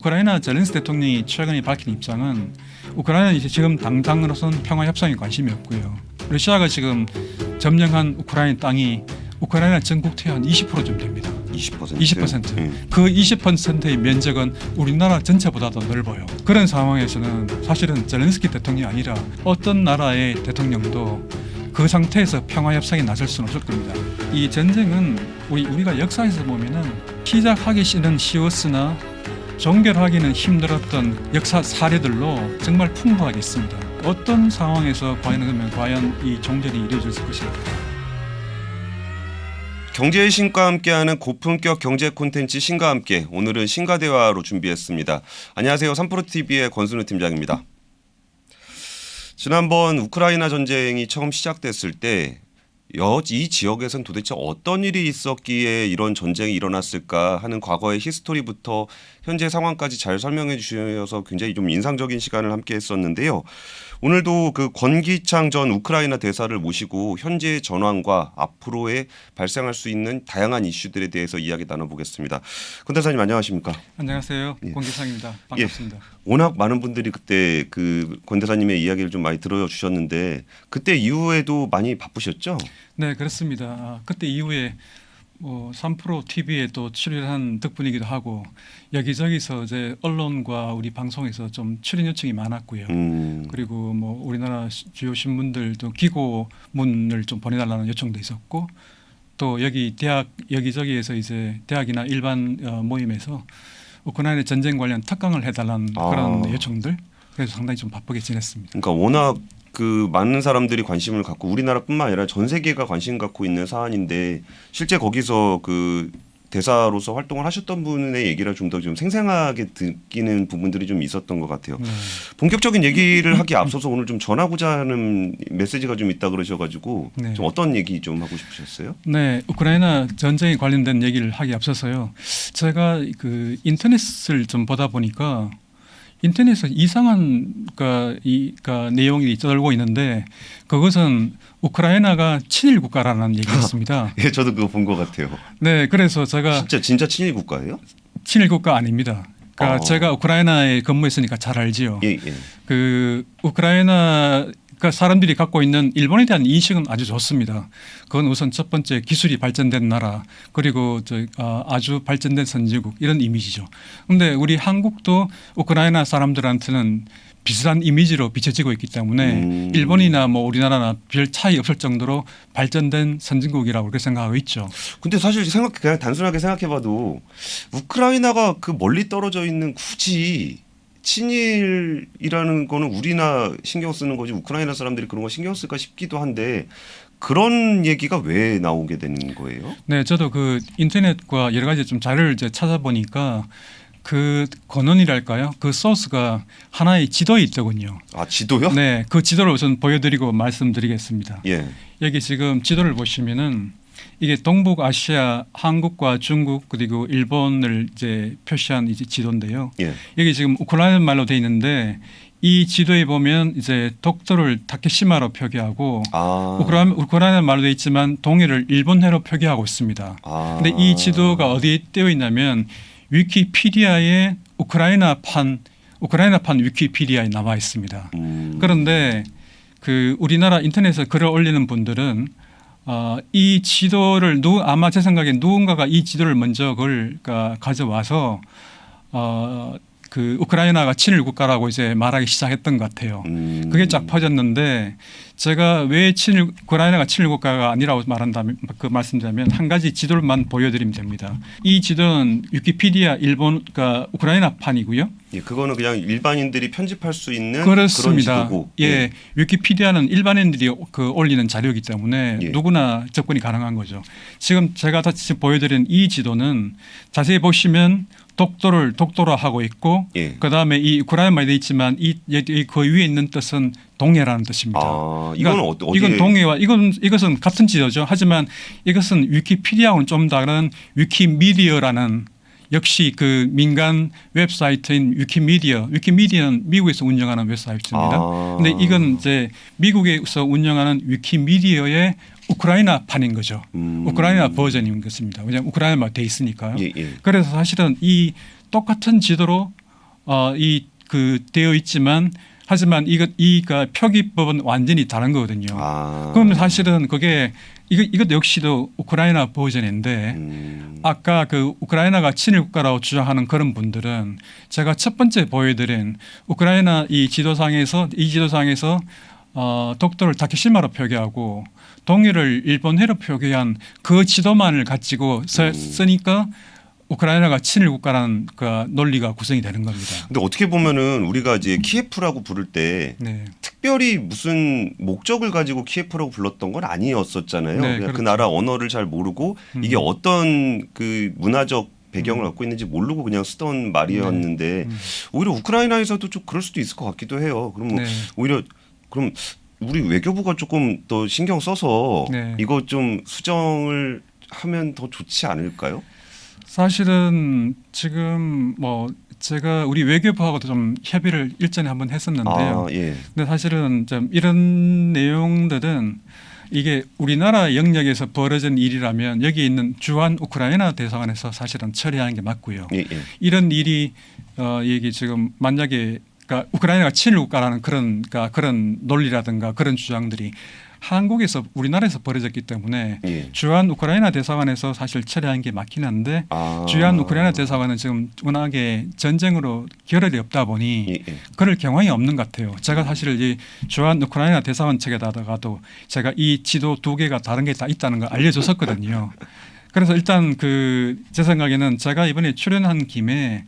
우크라이나 젤렌스키 대통령이 최근에 밝힌 입장은 우크라이나는 이제 지금 당장으로서는 평화 협상에 관심이 없고요. 러시아가 지금 점령한 우크라이나 땅이 우크라이나 전국토의 한 20%쯤 됩니다. 20%. 그 20%의 면적은 우리나라 전체보다도 넓어요. 그런 상황에서는 사실은 젤렌스키 대통령이 아니라 어떤 나라의 대통령도 그 상태에서 평화 협상에 나설 수는 없을 겁니다. 이 전쟁은 우리가 역사에서 보면은 시작하기 시는 쉬웠으나 종결하기는 힘들었던 역사 사례들로 정말 풍부하게 있습니다. 어떤 상황에서 과연 이 종결이 이루어질 것일까? 경제의 신과 함께하는 고품격 경제 콘텐츠 신과 함께 오늘은 신가대화로 준비했습니다. 안녕하세요. 3프로TV의 권순우 팀장입니다. 지난번 우크라이나 전쟁이 처음 시작됐을 때 이 지역에선 도대체 어떤 일이 있었기에 이런 전쟁이 일어났을까 하는 과거의 히스토리부터 현재 상황까지 잘 설명해 주셔서 굉장히 좀 인상적인 시간을 함께 했었는데요. 오늘도 그 권기창 전 우크라이나 대사를 모시고 현재의 전황과 앞으로의 발생할 수 있는 다양한 이슈들에 대해서 이야기 나눠보겠습니다. 권 대사님 안녕하십니까? 안녕하세요. 권기창입니다. 반갑습니다. 워낙 많은 분들이 그때 그 권 대사님의 이야기를 좀 많이 들어주셨는데 그때 이후에도 많이 바쁘셨죠? 네, 그렇습니다. 그때 이후에 3프로TV에 또 출연한 덕분이기도 하고 여기저기서 이제 언론과 우리 방송에서 좀 출연 요청이 많았고요. 그리고 우리나라 주요 신문들도 기고문을 좀 보내달라는 요청도 있었고 또 여기 대학 여기저기에서 이제 대학이나 일반 모임에서 우크라이나 전쟁 관련 특강을 해달라는 그런 요청들 그래서 상당히 좀 바쁘게 지냈습니다. 그러니까 워낙 그 많은 사람들이 관심을 갖고 우리나라뿐만 아니라 전 세계가 관심 갖고 있는 사안인데 실제 거기서 그 대사로서 활동을 하셨던 분의 얘기를 좀 더 좀 생생하게 듣기는 부분들이 좀 있었던 것 같아요. 본격적인 얘기를 하기 앞서서 오늘 좀 전하고자 하는 메시지가 좀 있다 그러셔가지고 좀 어떤 얘기 좀 하고 싶으셨어요? 네, 우크라이나 전쟁에 관련된 얘기를 하기 앞서서요. 제가 그 인터넷을 좀 보다 보니까 인터넷에서 이상한 내용이 떠돌고 있는데 그것은 우크라이나가 친일 국가라는 얘기였습니다. 예, 저도 그거 본 것 같아요. 네, 그래서 제가 진짜 친일 국가예요? 친일 국가 아닙니다. 그러니까 제가 우크라이나에 근무했으니까 잘 알지요. 예. 그 우크라이나 사람들이 갖고 있는 일본에 대한 인식은 아주 좋습니다. 그건 우선 첫 번째 기술이 발전된 나라 그리고 아주 발전된 선진국 이런 이미지죠. 그런데 우리 한국도 우크라이나 사람들한테는 비슷한 이미지로 비춰지고 있기 때문에 일본이나 우리나라나 별 차이 없을 정도로 발전된 선진국이라고 그렇게 생각하고 있죠. 근데 사실 그냥 단순하게 생각해봐도 우크라이나가 그 멀리 떨어져 있는 굳이 친일이라는 거는 우리나 신경 쓰는 거지 우크라이나 사람들이 그런 거 신경 쓸까 싶기도 한데 그런 얘기가 왜 나오게 되는 거예요? 네, 저도 그 인터넷과 여러 가지 좀 자료를 이제 찾아보니까 그 근원이랄까요? 그 소스가 하나의 지도에 있더군요. 아, 지도요? 네, 그 지도를 우선 보여드리고 말씀드리겠습니다. 예. 여기 지금 지도를 보시면은 이게 동북아시아 한국과 중국 그리고 일본을 이제 표시한 이제 지도인데요. 예. 여기 지금 우크라이나 말로 돼 있는데 이 지도에 보면 이제 독도를 다케시마로 표기하고 우크라이나 말로 돼 있지만 동해를 일본해로 표기하고 있습니다. 근데 이 지도가 어디에 떼어 있냐면 위키피디아에 우크라이나판 위키피디아에 나와 있습니다. 그런데 그 우리나라 인터넷에 글을 올리는 분들은 이 지도를 아마 제 생각에 누군가가 이 지도를 먼저 가져와서 그 우크라이나가 친일 국가라고 이제 말하기 시작했던 것 같아요. 그게 쫙 퍼졌는데 제가 왜 우크라이나가 친일 국가가 아니라고 말씀드리면 한 가지 지도만 보여드리면 됩니다. 이 지도는 위키피디아 우크라이나판이고요. 예, 그거는 그냥 일반인들이 편집할 수 있는 그렇습니다. 그런 지도고. 예, 위키피디아는 일반인들이 올리는 자료이기 때문에 누구나 접근이 가능한 거죠. 지금 제가 다시 보여드린 이 지도는 자세히 보시면 독도로 하고 있고 그다음에 이 우크라이나 말이 돼 있지만 그 위에 있는 뜻은 동해라는 뜻입니다. 이건 이건 동해와 이것은 같은 지도죠. 하지만 이것은 위키피디아하고는 좀 다른 위키미디어라는 역시 그 민간 웹사이트인 위키미디어는 미국에서 운영하는 웹사이트입니다. 그런데 이건 이제 미국에서 운영하는 위키미디어의 우크라이나판인 거죠. 우크라이나 버전인 것입니다. 왜냐하면 우크라이나만 돼 있으니까요. 예, 예. 그래서 사실은 이 똑같은 지도로 이 그 되어 있지만 하지만 이가 표기법은 완전히 다른 거거든요. 그럼 사실은 그게 이것도 역시도 우크라이나 버전인데 아까 그 우크라이나가 친일 국가라고 주장하는 그런 분들은 제가 첫 번째 보여드린 우크라이나 이 지도상에서 독도를 다케시마로 표기하고 동해를 일본해로 표기한 그 지도만을 가지고 쓰니까 우크라이나가 친일 국가라는 그 논리가 구성이 되는 겁니다. 근데 어떻게 보면은 우리가 이제 키예프라고 부를 때 네. 특별히 무슨 목적을 가지고 키예프라고 불렀던 건 아니었었잖아요. 네, 그냥 그렇죠. 그 나라 언어를 잘 모르고 이게 어떤 그 문화적 배경을 갖고 있는지 모르고 그냥 쓰던 말이었는데 오히려 우크라이나에서도 좀 그럴 수도 있을 것 같기도 해요. 그럼 네. 오히려 그럼 우리 외교부가 조금 더 신경 써서 네. 이거 좀 수정을 하면 더 좋지 않을까요? 사실은 지금 뭐 제가 우리 외교부하고도 좀 협의를 일전에 한번 했었는데요. 예. 근데 사실은 좀 이런 내용들은 이게 우리나라 영역에서 벌어진 일이라면 여기 있는 주한 우크라이나 대사관에서 사실은 처리하는 게 맞고요. 예. 이런 일이 이게 지금 만약에 그러니까 우크라이나가 친일 국가라는 그런 논리라든가 그런 주장들이 한국에서 우리나라에서 벌어졌기 때문에 예. 주한 우크라이나 대사관에서 사실 처리한 게 맞긴 한데 주한 우크라이나 대사관은 지금 워낙에 전쟁으로 결혈이 없다 보니 그럴 경황이 없는 것 같아요. 제가 사실 이 주한 우크라이나 대사관 측에다가도 제가 이 지도 두 개가 다른 게 다 있다는 걸 알려줬었거든요. 그래서 일단 제 생각에는 제가 이번에 출연한 김에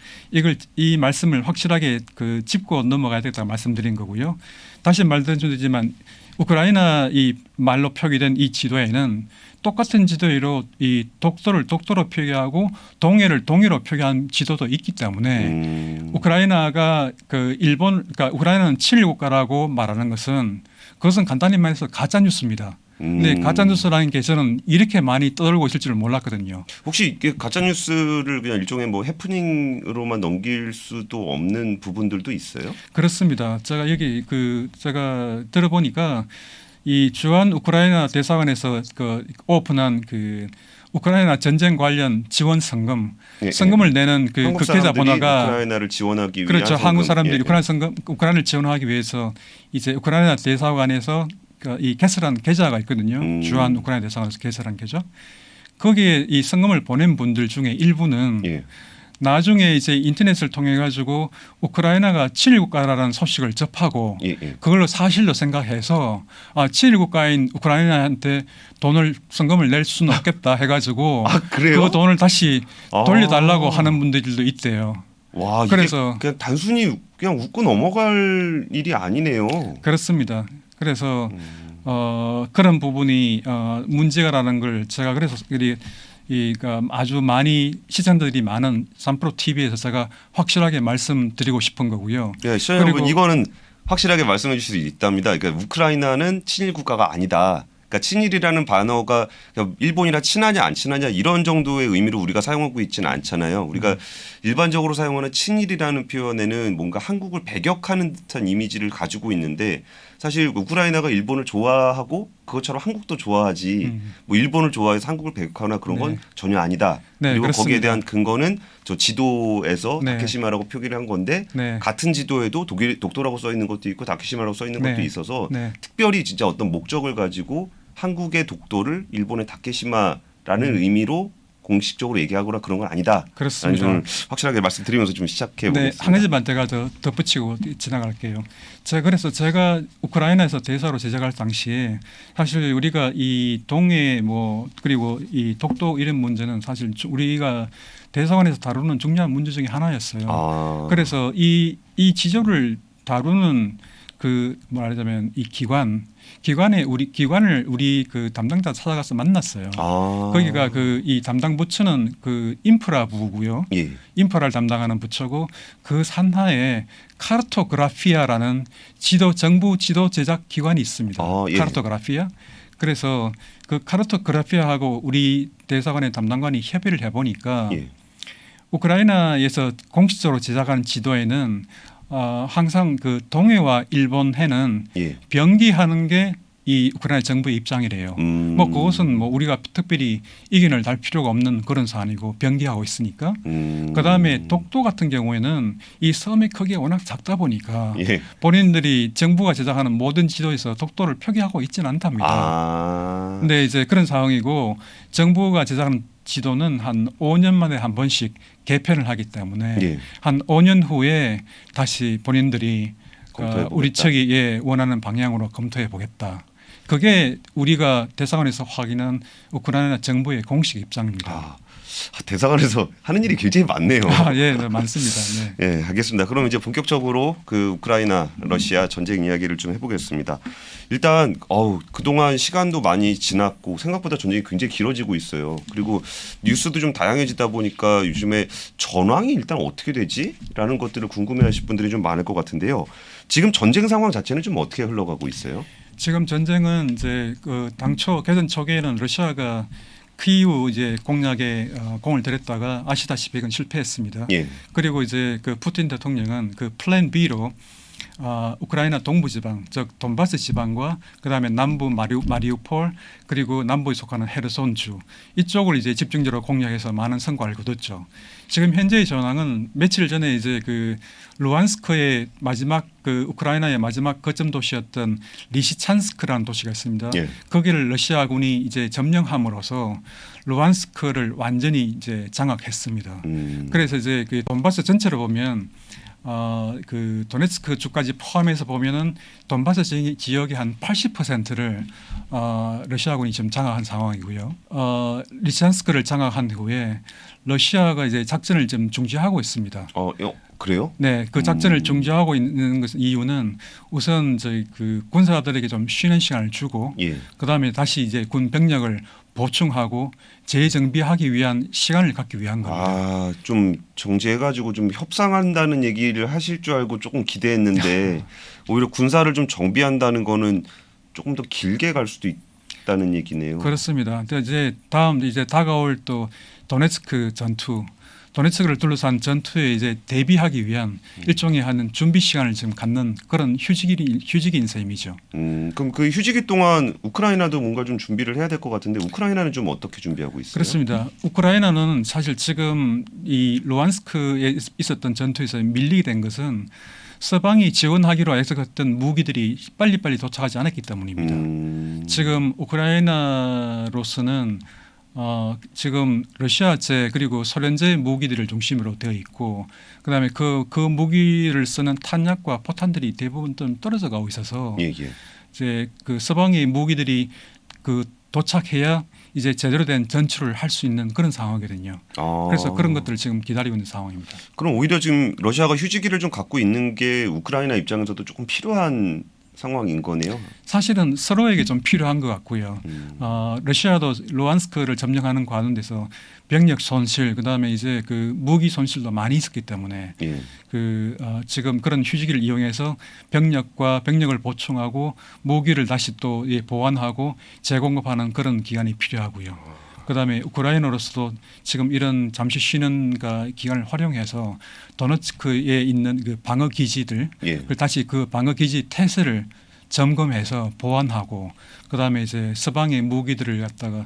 이 말씀을 확실하게 짚고 넘어가야 되겠다고 말씀드린 거고요. 다시 말씀드리지만 우크라이나 이 말로 표기된 이 지도에는 똑같은 지도로 이 독도를 독도로 표기하고 동해를 동해로 표기한 지도도 있기 때문에 우크라이나가 그러니까 우크라이나는 친일 국가라고 말하는 것은 그것은 간단히 말해서 가짜 뉴스입니다. 근데 가짜 뉴스라는 게 저는 이렇게 많이 떠돌고 있을 줄은 몰랐거든요. 혹시 이게 가짜 뉴스를 그냥 일종의 뭐 해프닝으로만 넘길 수도 없는 부분들도 있어요? 그렇습니다. 제가 여기 제가 들어보니까 이 주한 우크라이나 대사관에서 오픈한 우크라이나 전쟁 관련 지원 성금을 내는 그 계좌번호가 우크라이나를 지원하기 위한 그렇죠. 성금. 한국 사람들이 우크라이나를 지원하기 위해서 이제 우크라이나 대사관에서 이 개설한 계좌가 있거든요. 주한 우크라이나 대사관에서 개설한 계좌. 거기에 이 성금을 보낸 분들 중에 일부는 나중에 이제 인터넷을 통해 가지고 우크라이나가 친일 국가라는 소식을 접하고 그걸로 사실로 생각해서 친일 국가인 우크라이나한테 성금을 낼 수는 없겠다 해가지고 그 돈을 다시 돌려달라고 하는 분들도 있대요. 와, 그래서 그냥 단순히 그냥 웃고 넘어갈 일이 아니네요. 그렇습니다. 그래서 그런 부분이 문제가라는 걸 제가 그래서 그러니까 아주 많이 시청자들이 많은 삼프로 TV에서 제가 확실하게 말씀드리고 싶은 거고요. 네, 시청자 여러분 이거는 확실하게 말씀해 주실 수 있답니다. 그러니까 우크라이나는 친일 국가가 아니다. 그러니까 친일이라는 단어가 일본이랑 친하냐 안 친하냐 이런 정도의 의미로 우리가 사용하고 있지는 않잖아요. 우리가 일반적으로 사용하는 친일이라는 표현에는 뭔가 한국을 배격하는 듯한 이미지를 가지고 있는데 사실 우크라이나가 일본을 좋아하고 그것처럼 한국도 좋아하지 뭐 일본을 좋아해서 한국을 배격하거나 그런 건 전혀 아니다. 그리고 그렇습니다. 거기에 대한 근거는 저 지도에서 다케시마라고 표기를 한 건데 같은 지도에도 독도라고 써 있는 것도 있고 다케시마라고 써 있는 것도 있어서 특별히 진짜 어떤 목적을 가지고 한국의 독도를 일본의 다케시마라는 의미로 공식적으로 얘기하거나 그런 건 아니다. 그렇습니다. 저는 확실하게 말씀드리면서 좀 시작해 보겠습니다. 한 가지만 제가 더 덧붙이고 지나갈게요. 그래서 제가 우크라이나에서 대사로 제작할 당시에 사실 우리가 이 동해 그리고 이 독도 이런 문제는 사실 우리가 대사관에서 다루는 중요한 문제 중에 하나였어요. 그래서 이 지조를 다루는 말하자면 이 기관을 우리 담당자 찾아가서 만났어요. 거기가 이 담당 부처는 인프라 부고요. 인프라를 담당하는 부처고 그 산하에 카르토그라피아라는 정부 지도 제작 기관이 있습니다. 카르토그라피아. 그래서 그 카르토그라피아하고 우리 대사관의 담당관이 협의를 해보니까 우크라이나에서 공식적으로 제작하는 지도에는 항상 동해와 일본해는 병기하는 게 이 우크라이나 정부의 입장이래요. 뭐 그것은 뭐 우리가 특별히 이견을 달 필요가 없는 그런 사안이고 병기하고 있으니까. 그다음에 독도 같은 경우에는 이 섬의 크기가 워낙 작다 보니까 예. 본인들이 정부가 제작하는 모든 지도에서 독도를 표기하고 있지는 않답니다. 근데 이제 그런 상황이고 정부가 제작하는 지도는 한 5년 만에 한 번씩 개편을 하기 때문에 예. 한 5년 후에 다시 본인들이 우리 측이 원하는 방향으로 검토해 보겠다. 그게 우리가 대사관에서 확인한 우크라이나 정부의 공식 입장입니다. 대사관에서 하는 일이 굉장히 많네요. 예, 네, 많습니다. 네. 예, 알겠습니다. 그럼 이제 본격적으로 그 우크라이나 러시아 전쟁 이야기를 좀 해보겠습니다. 일단 그동안 시간도 많이 지났고 생각보다 전쟁이 굉장히 길어지고 있어요. 그리고 뉴스도 좀 다양해지다 보니까 요즘에 전황이 일단 어떻게 되지?라는 것들을 궁금해하실 분들이 좀 많을 것 같은데요. 지금 전쟁 상황 자체는 좀 어떻게 흘러가고 있어요? 지금 전쟁은 이제 그 당초 개전 초기에는 러시아가 키이우 이제 공략에 공을 들였다가 아시다시피 그건 실패했습니다. 예. 그리고 이제 그 푸틴 대통령은 그 플랜 B로 우크라이나 동부 지방, 즉 돈바스 지방과 그다음에 남부 마리우폴 그리고 남부에 속하는 헤르손주 이쪽을 이제 집중적으로 공략해서 많은 성과를 거뒀죠. 지금 현재의 전황은 며칠 전에 이제 그 루안스크의 마지막 그 우크라이나의 마지막 거점 도시였던 리시찬스크라는 도시가 있습니다. 예. 거기를 러시아군이 이제 점령함으로써 루안스크를 완전히 이제 장악했습니다. 그래서 이제 그 돈바스 전체를 보면 그 도네츠크 주까지 포함해서 보면은 돈바스 지역의 한 80%를 러시아군이 지금 장악한 상황이고요. 리시찬스크를 장악한 후에 러시아가 이제 작전을 좀 중지하고 있습니다. 그래요? 네, 그 작전을 중지하고 있는 이유는 우선 저희 그 군사들에게 좀 쉬는 시간을 주고, 예. 그 다음에 다시 이제 군 병력을 보충하고 재정비하기 위한 시간을 갖기 위한 겁니다. 좀 정지해가지고 좀 협상한다는 얘기를 하실 줄 알고 조금 기대했는데 오히려 군사를 좀 정비한다는 거는 조금 더 길게 갈 수도 있다는 얘기네요. 그렇습니다. 이제 다음 이제 다가올 또 도네츠크 전투. 도네츠크를 둘러싼 전투에 이제 대비하기 위한 일종의 하는 준비 시간을 지금 갖는 그런 휴직인 셈이죠. 그럼 그 휴직기 동안 우크라이나도 뭔가 좀 준비를 해야 될 것 같은데 우크라이나는 좀 어떻게 준비하고 있어요? 그렇습니다. 우크라이나는 사실 지금 이 루안스크에 있었던 전투에서 밀리게 된 것은 서방이 지원하기로 약속했던 무기들이 빨리빨리 도착하지 않았기 때문입니다. 지금 우크라이나로서는 지금 러시아제 그리고 소련제 무기들을 중심으로 되어 있고 그다음에 그 무기를 쓰는 탄약과 포탄들이 대부분 좀 떨어져 가고 있어서 이제 그 서방의 무기들이 그 도착해야 이제 제대로 된 전투를 할 수 있는 그런 상황이거든요. 그래서 그런 것들을 지금 기다리고 있는 상황입니다. 그럼 오히려 지금 러시아가 휴지기를 좀 갖고 있는 게 우크라이나 입장에서도 조금 필요한 상황인 거네요. 사실은 서로에게 좀 필요한 것 같고요. 러시아도 루안스크를 점령하는 과정에서 병력 손실, 그다음에 이제 그 무기 손실도 많이 있었기 때문에 지금 그런 휴지기를 이용해서 병력을 보충하고 무기를 다시 또 보완하고 재공급하는 그런 기간이 필요하고요. 그다음에 우크라이나로서도 지금 이런 잠시 쉬는 기간을 활용해서 도네츠크에 있는 그 방어 기지들 다시 그 방어 기지 태세를 점검해서 보완하고 그다음에 이제 서방의 무기들을 갖다가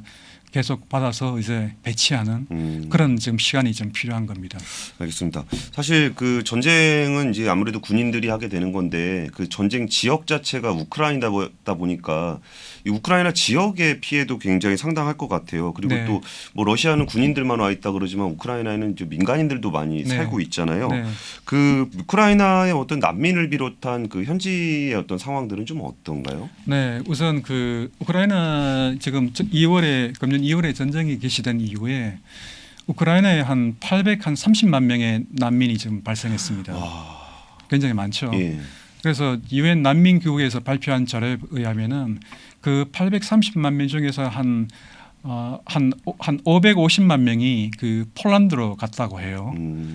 계속 받아서 이제 배치하는 그런 지금 시간이 좀 필요한 겁니다. 알겠습니다. 사실 그 전쟁은 이제 아무래도 군인들이 하게 되는 건데 그 전쟁 지역 자체가 우크라이나다 보니까 이 우크라이나 지역의 피해도 굉장히 상당할 것 같아요. 그리고 또 뭐 러시아는 군인들만 와 있다 그러지만 우크라이나에는 이제 민간인들도 많이 살고 있잖아요. 그 우크라이나의 어떤 난민을 비롯한 그 현지의 어떤 상황들은 좀 어떤가요? 네, 우선 그 우크라이나 지금 금년 2월에 전쟁이 개시된 이후에 우크라이나에 한 830만 명의 난민이 지금 발생했습니다. 굉장히 많죠. 그래서 유엔 난민기구에서 발표한 자료에 의하면은 그 830만 명 중에서 한 550만 명이 그 폴란드로 갔다고 해요.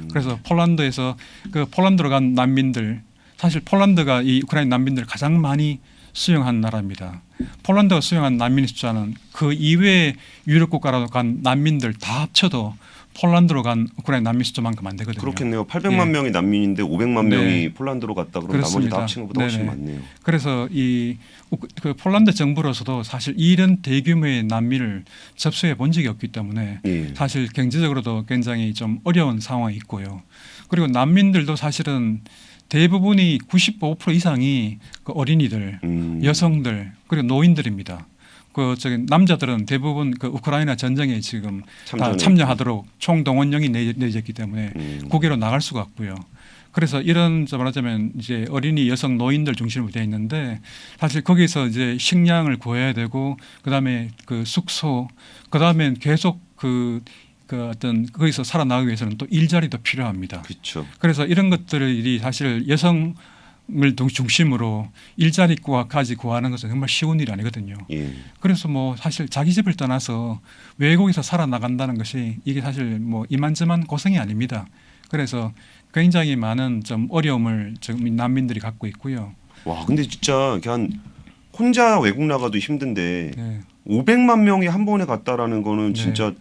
그래서 폴란드에서 그 폴란드로 간 난민들 사실 폴란드가 이 우크라이나 난민들 가장 많이 수용한 나라입니다. 폴란드가 수용한 난민 숫자는 그 이외의 유럽 국가라도 간 난민들 다 합쳐도 폴란드로 간 우크라이나 난민 숫자만큼 안 되거든요. 그렇겠네요. 800만 예. 명이 난민인데 500만 네. 명이 폴란드로 갔다 그러면 나머지 그렇습니다. 다 합친 것보다 훨씬 네네. 많네요. 그래서 그 폴란드 정부로서도 사실 이런 대규모의 난민을 접수해 본 적이 없기 때문에 예. 사실 경제적으로도 굉장히 좀 어려운 상황이 있고요. 그리고 난민들도 사실은 대부분이 95% 이상이 그 어린이들, 여성들 그리고 노인들입니다. 그 저기 남자들은 대부분 그 우크라이나 전쟁에 지금 다 참여하도록 총동원령이 내려졌기 때문에 국외로 나갈 수가 없고요. 그래서 이런 말하자면 이제 어린이, 여성, 노인들 중심으로 되어 있는데 사실 거기서 이제 식량을 구해야 되고 그다음에 그 숙소, 그다음에 계속 그 어떤 거기서 살아나가기 위해서는 또 일자리도 필요합니다. 그렇죠. 그래서 이런 것들이 사실 여성을 중심으로 일자리까지 구하는 것은 정말 쉬운 일이 아니거든요. 예. 그래서 뭐 사실 자기 집을 떠나서 외국에서 살아나간다는 것이 이게 사실 뭐 이만저만 고생이 아닙니다. 그래서 굉장히 많은 좀 어려움을 지금 난민들이 갖고 있고요. 와, 근데 진짜 그냥 혼자 외국 나가도 힘든데 네. 500만 명이 한 번에 갔다라는 거는 네. 진짜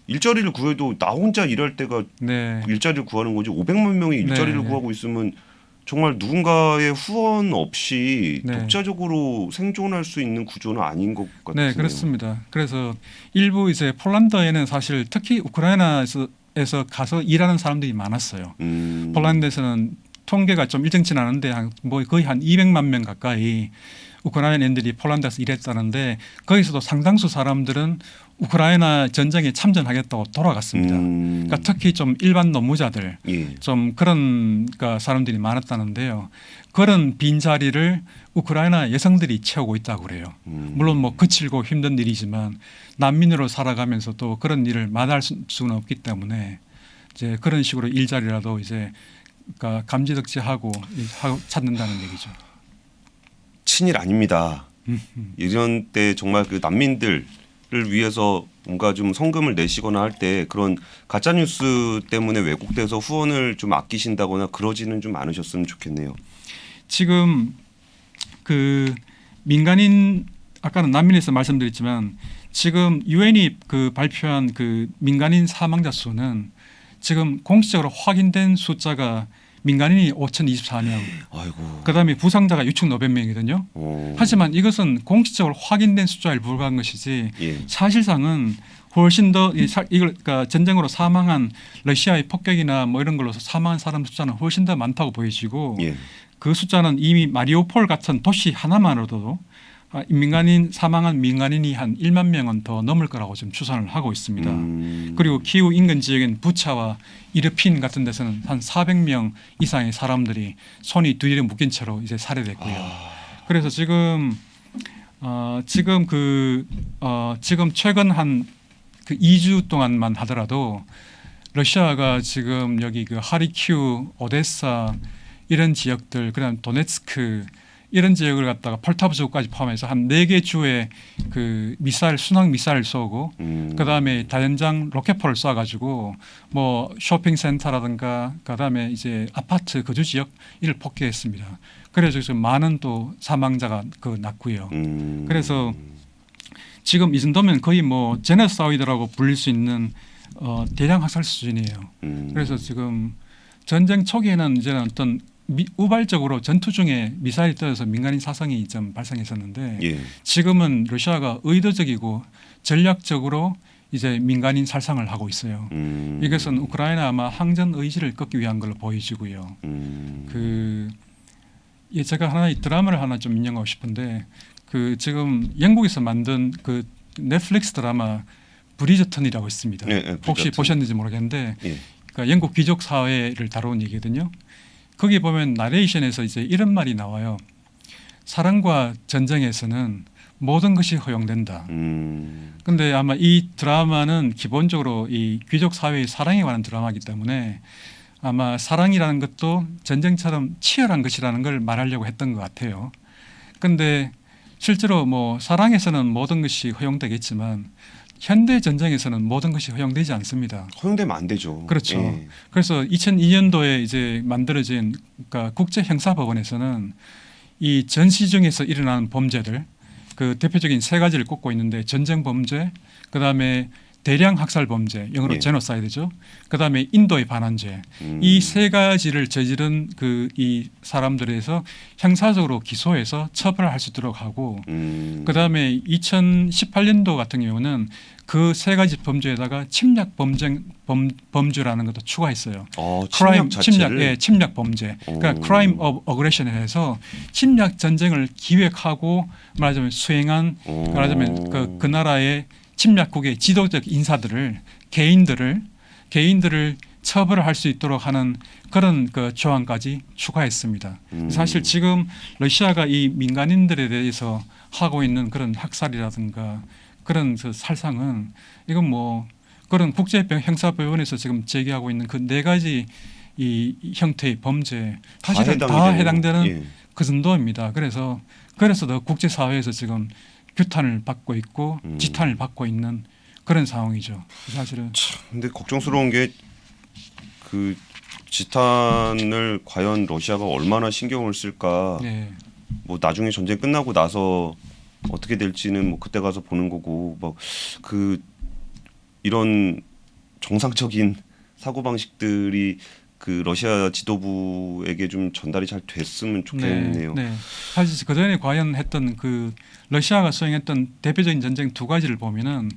일자리를 구해도 나 혼자 일할 때가 네. 일자리를 구하는 거지 500만 명이 일자리를 네. 구하고 있으면 정말 누군가의 후원 없이 네. 독자적으로 생존할 수 있는 구조는 아닌 것 같아요. 네, 그렇습니다. 그래서 일부 이제 폴란드에는 사실 특히 우크라이나에서 가서 일하는 사람들이 많았어요. 폴란드에서는 통계가 좀 일정치 않은데 뭐 거의 한 200만 명 가까이 우크라이나인들이 폴란드에서 일했다는데 거기서도 상당수 사람들은 우크라이나 전쟁에 참전하겠다고 돌아갔습니다. 그러니까 특히 좀 일반 노무자들 예. 좀 그런 그러니까 사람들이 많았다는데요. 그런 빈 자리를 우크라이나 여성들이 채우고 있다고 그래요. 물론 뭐 거칠고 힘든 일이지만 난민으로 살아가면서도 그런 일을 마다할 수는 없기 때문에 이제 그런 식으로 일자리라도 이제 그러니까 감지덕지하고 찾는다는 얘기죠. 친일 아닙니다. 이런 때 정말 그 난민들을 위해서 뭔가 좀 성금을 내시거나 할 때 그런 가짜 뉴스 때문에 왜곡돼서 후원을 좀 아끼신다거나 그러지는 좀 않으셨으면 좋겠네요. 지금 그 민간인 아까는 난민에서 말씀드렸지만 지금 유엔이 그 발표한 그 민간인 사망자 수는 지금 공식적으로 확인된 숫자가 민간인이 5,024명, 아이고. 그다음에 부상자가 6,500명이거든요. 하지만 이것은 공식적으로 확인된 숫자에 불과한 것이지 예. 사실상은 훨씬 더 이걸 그러니까 전쟁으로 사망한 러시아의 폭격이나 뭐 이런 걸로 사망한 사람 숫자는 훨씬 더 많다고 보여지고 예. 그 숫자는 이미 마리오폴 같은 도시 하나만으로도 사망한 민간인이 한 1만 명은 더 넘을 거라고 지금 추산을 하고 있습니다. 그리고 키우 인근 지역인 부차와 이르핀 같은 데서는 한 400명 이상의 사람들이 손이 두 일에 묶인 채로 이제 살해됐고요. 그래서 지금 지금 최근 한 그 2주 동안만 하더라도 러시아가 지금 여기 그 하리키우, 오데사 이런 지역들, 그다음 도네츠크 이런 지역을 갖다가 폴타브주까지 포함해서 한 4개 주에 그 순항 미사일 쏘고 그다음에 다연장 로켓포를 쏴가지고 뭐 쇼핑센터라든가 그다음에 이제 아파트 거주 지역 이를 폭격했습니다. 그래서 지금 많은 또 사망자가 났고요. 그래서 지금 이 정도면 거의 뭐 제너사이드라고 불릴 수 있는 대량 학살 수준이에요. 그래서 지금 전쟁 초기에는 이제는 어떤 우발적으로 전투 중에 미사일이 떨어져서 민간인 사상이 좀 발생했었는데 예. 지금은 러시아가 의도적이고 전략적으로 이제 민간인 살상을 하고 있어요. 이것은 우크라이나 아마 항전 의지를 꺾기 위한 걸로 보여지고요. 제가 하나의 드라마를 하나 좀 인용하고 싶은데 그 지금 영국에서 만든 그 넷플릭스 드라마 브리저턴이라고 있습니다. 네, 혹시 보셨는지 모르겠는데 예. 그러니까 영국 귀족 사회를 다룬 얘기거든요. 거기 보면 나레이션에서 이제 이런 말이 나와요. 사랑과 전쟁에서는 모든 것이 허용된다. 근데 아마 이 드라마는 기본적으로 이 귀족 사회의 사랑에 관한 드라마이기 때문에 아마 사랑이라는 것도 전쟁처럼 치열한 것이라는 걸 말하려고 했던 것 같아요. 근데 실제로 뭐 사랑에서는 모든 것이 허용되겠지만 현대 전쟁에서는 모든 것이 허용되지 않습니다. 허용되면 안 되죠. 그렇죠. 예. 그래서 2002년도에 이제 만들어진 그러니까 국제형사법원에서는 이 전시 중에서 일어나는 범죄들 그 대표적인 3가지를 꼽고 있는데 전쟁 범죄, 그다음에 대량 학살 범죄, 영어로 예. 제노사이드죠. 그다음에 인도의 반환죄. 이 세 가지를 저지른 이 사람들에 대해서 형사적으로 기소해서 처벌할 수 있도록 하고 그다음에 2018년도 같은 경우는 그 세 가지 범죄에다가 침략 범죄라는 것도 추가했어요. 침략 자체를 침략 범죄. 그러니까 crime of aggression에 해서 침략 전쟁을 기획하고 말하자면 수행한 말하자면 그 나라의 침략국의 지도적 인사들을 개인들을 처벌을 할 수 있도록 하는 그런 그 조항까지 추가했습니다. 사실 지금 러시아가 이 민간인들에 대해서 하고 있는 그런 학살이라든가 그런 그 살상은 이건 뭐 그런 국제형사법원에서 지금 제기하고 있는 그 네 가지 이 형태의 범죄 사실은 다 해당되는 예. 그 정도입니다. 그래서 더 국제사회에서 지금 규탄을 받고 있고 지탄을 받고 있는 그런 상황이죠. 사실은. 근데 걱정스러운 게 그 지탄을 과연 러시아가 얼마나 신경을 쓸까. 네. 뭐 나중에 전쟁 끝나고 나서 어떻게 될지는 뭐 그때 가서 보는 거고 뭐 그 이런 정상적인 사고 방식들이 그 러시아 지도부에게 좀 전달이 잘 됐으면 좋겠네요. 네. 사실 그 전에 과연 했던 그 러시아가 수행했던 대표적인 전쟁 두 가지를 보면은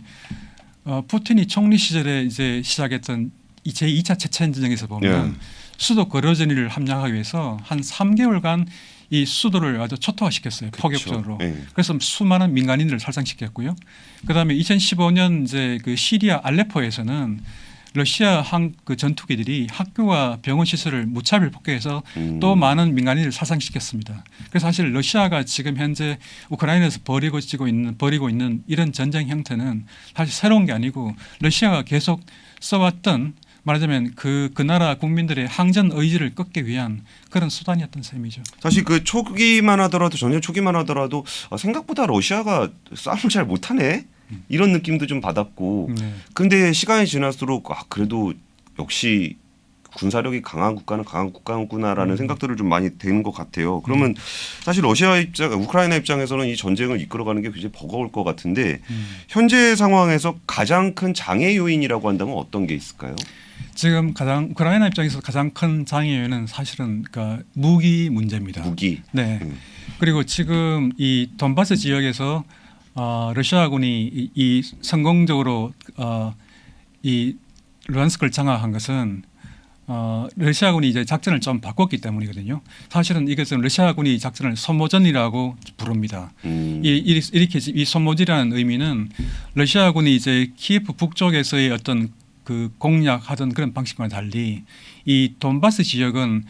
푸틴이 총리 시절에 이제 시작했던 제2차 체첸 전쟁에서 보면 수도 거르저니를 함락하기 위해서 한 3개월간 이 수도를 아주 초토화시켰어요. 포격적으로. 그래서 수많은 민간인들을 살상시켰고요. 그다음에 2015년 이제 그 시리아 알레포에서는 러시아 그 전투기들이 학교와 병원 시설을 무차별 폭격해서 또 많은 민간인을 살상시켰습니다. 그래서 사실 러시아가 지금 현재 우크라이나에서 벌이고 있는 이런 전쟁 형태는 사실 새로운 게 아니고 러시아가 계속 써왔던 말하자면 그 나라 국민들의 항전 의지를 꺾기 위한 그런 수단이었던 셈이죠. 사실 그 초기만 하더라도 전쟁 초기만 하더라도 생각보다 러시아가 싸움을 잘 못하네 이런 느낌도 좀 받았고 근데 시간이 지날수록 그래도 역시 군사력이 강한 국가는 강한 국가구나라는 생각들을 좀 많이 드는 것 같아요. 그러면 사실 우크라이나 입장에서는 이 전쟁을 이끌어가는 게 굉장히 버거울 것 같은데 현재 상황에서 가장 큰 장애 요인이라고 한다면 어떤 게 있을까요? 지금 우크라이나 입장에서 가장 큰 장애 요인은 사실은 그러니까 무기 문제입니다. 무기. 네. 그리고 지금 이 돈바스 지역에서 러시아군이 이 성공적으로 이 루안스크를 장악한 것은 러시아군이 이제 작전을 좀 바꿨기 때문이거든요. 사실은 이것은 러시아군이 작전을 소모전이라고 부릅니다. 이렇게 이 소모전이라는 의미는 러시아군이 이제 키예프 북쪽에서의 어떤 그 공략하던 그런 방식과는 달리 이 돈바스 지역은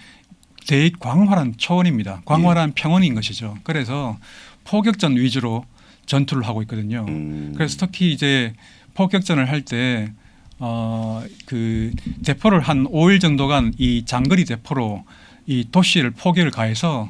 대광활한 초원입니다. 광활한 평원인 것이죠. 그래서 포격전 위주로 전투를 하고 있거든요. 그래서 특히 이제 포격전을 할 때 그 대포를 한 5일 정도간 이 장거리 대포로 이 도시를 포격을 가해서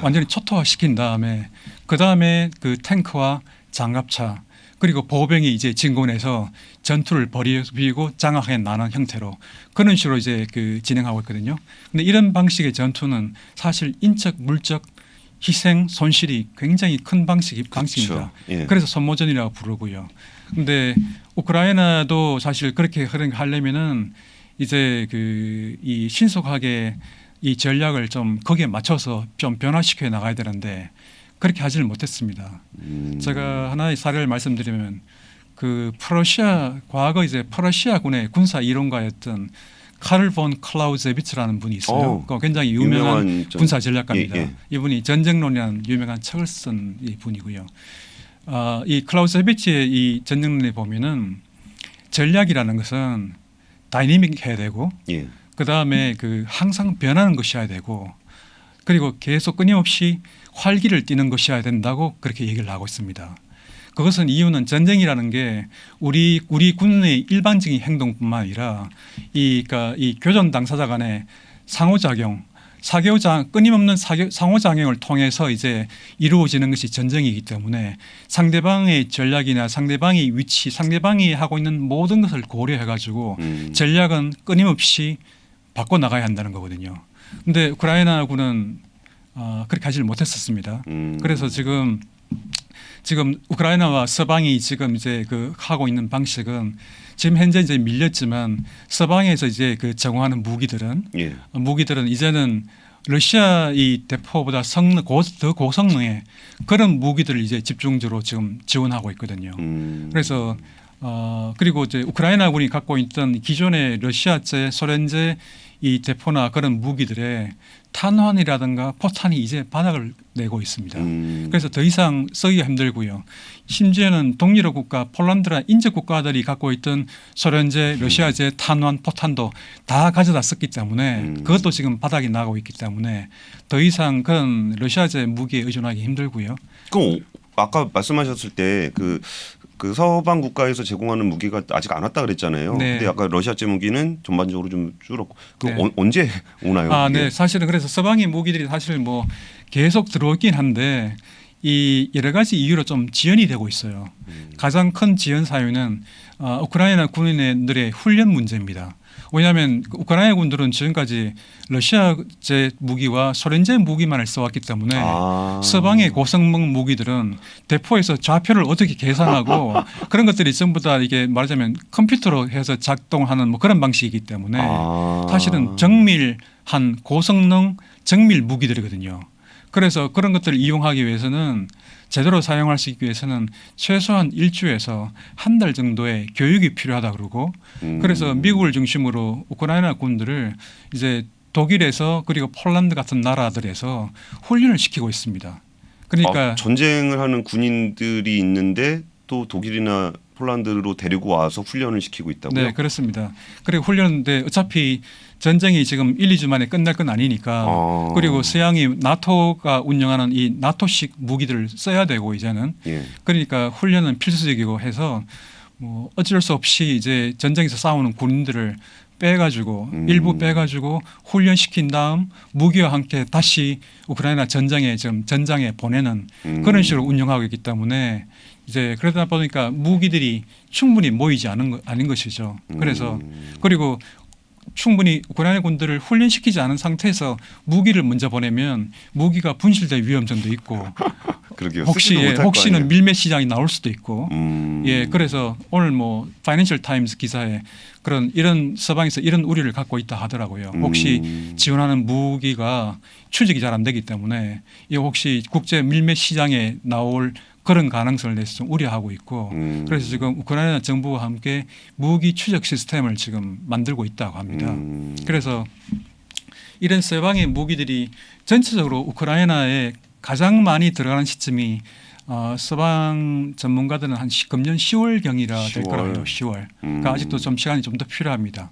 완전히 초토화시킨 다음에 그 다음에 그 탱크와 장갑차 그리고 보병이 이제 진군해서 전투를 벌이고 장악해 나는 형태로 그런 식으로 이제 그 진행하고 있거든요. 그런데 이런 방식의 전투는 사실 인적 물적 희생 손실이 굉장히 큰 방식입니다. 예. 그래서 소모전이라고 부르고요. 그런데 우크라이나도 사실 그렇게 하려면은 이제 이 신속하게 이 전략을 좀 거기에 맞춰서 좀 변화시켜 나가야 되는데 그렇게 하지를 못했습니다. 제가 하나의 사례를 말씀드리면 그 과거 이제 프러시아군의 군사 이론가였던 카를 본 클라우제비츠라는 분이 있어요. 굉장히 유명한 군사 전략가입니다. 예. 이분이 전쟁론이라는 유명한 책을 쓴 이 분이고요. 이 클라우제비츠의 이 전쟁론에 보면은 전략이라는 것은 다이내믹해야 되고 그 다음에 그 항상 변하는 것이어야 되고 그리고 계속 끊임없이 활기를 띠는 것이어야 된다고 그렇게 얘기를 하고 있습니다. 그것은 이유는 전쟁이라는 게 우리 군의 일반적인 행동뿐만 아니라 그러니까 이 교전 당사자 간의 끊임없는 상호작용을 통해서 이제 이루어지는 것이 전쟁이기 때문에 상대방의 전략이나 상대방의 위치, 상대방이 하고 있는 모든 것을 고려해 가지고 전략은 끊임없이 바꿔 나가야 한다는 거거든요. 그런데 우크라이나군은 그렇게 하지를 못했었습니다. 그래서 지금 지금 우크라이나와 서방이 지금 이제 그 하고 있는 방식은 지금 현재 이제 밀렸지만 서방에서 이제 그 제공하는 무기들은 이제는 러시아 이 대포보다 더 고성능의 그런 무기들을 이제 집중적으로 지금 지원하고 있거든요. 그래서 그리고 이제 우크라이나군이 갖고 있던 기존의 러시아제, 소련제 이 대포나 그런 무기들의 탄환이라든가 포탄이 이제 바닥을 내고 있습니다. 그래서 더 이상 쓰기가 힘들고요. 심지어는 동유럽 국가, 폴란드나 인접 국가들이 갖고 있던 소련제, 러시아제 탄환, 포탄도 다 가져다 썼기 때문에 그것도 지금 바닥이 나고 있기 때문에 더 이상 그런 러시아제 무기에 의존하기 힘들고요. 그럼 아까 말씀하셨을 때 그 서방 국가에서 제공하는 무기가 아직 안 왔다 그랬잖아요. 네. 근데 아까 러시아제 무기는 전반적으로 좀 줄었고 네. 언제 오나요? 네. 사실은 그래서 서방의 무기들이 사실 뭐 계속 들어오긴 한데 이 여러 가지 이유로 좀 지연이 되고 있어요. 가장 큰 지연 사유는 우크라이나 군인들의 훈련 문제입니다. 왜냐하면 우크라이나 군들은 지금까지 러시아제 무기와 소련제 무기만을 써왔기 때문에 서방의 고성능 무기들은 대포에서 좌표를 어떻게 계산하고 그런 것들이 전부 다 이게 말하자면 컴퓨터로 해서 작동하는 뭐 그런 방식이기 때문에 사실은 정밀한 고성능 정밀 무기들이거든요. 그래서 그런 것들을 이용하기 위해서는 제대로 사용할 수 있기 위해서는 최소한 1주에서 한 달 정도의 교육이 필요하다 그러고 그래서 미국을 중심으로 우크라이나 군들을 이제 독일에서 그리고 폴란드 같은 나라들에서 훈련을 시키고 있습니다. 그러니까 전쟁을 하는 군인들이 있는데 또 독일이나 폴란드로 데리고 와서 훈련을 시키고 있다고요? 네, 그렇습니다. 그리고 훈련인데 어차피 전쟁이 지금 1, 2주 만에 끝날 건 아니니까 그리고 서양이 나토가 운영하는 이 나토식 무기들을 써야 되고 이제는 그러니까 훈련은 필수적이고 해서 뭐 어쩔 수 없이 이제 전쟁에서 싸우는 군인들을 빼가지고 일부 빼가지고 훈련시킨 다음 무기와 함께 다시 우크라이나 전장에 보내는 그런 식으로 운영하고 있기 때문에 이제 그러다 보니까 무기들이 충분히 모이지 않은 것이죠. 그래서 그리고 충분히 우크라이나 군들을 훈련시키지 않은 상태에서 무기를 먼저 보내면 무기가 분실될 위험성도 있고 혹시는 밀매 시장이 나올 수도 있고 그래서 오늘 뭐 파이낸셜 타임스 기사에 이런 서방에서 이런 우려를 갖고 있다 하더라고요. 혹시 지원하는 무기가 추적이 잘 안 되기 때문에 혹시 국제 밀매 시장에 나올 그런 가능성을 내서 좀 우려하고 있고 그래서 지금 우크라이나 정부와 함께 무기 추적 시스템을 지금 만들고 있다고 합니다. 그래서 이런 서방의 무기들이 전체적으로 우크라이나에 가장 많이 들어가는 시점이 서방 전문가들은 한 금년 10월경이라 될 거라고 해요. 10월. 그러니까 아직도 좀 시간이 좀 더 필요합니다.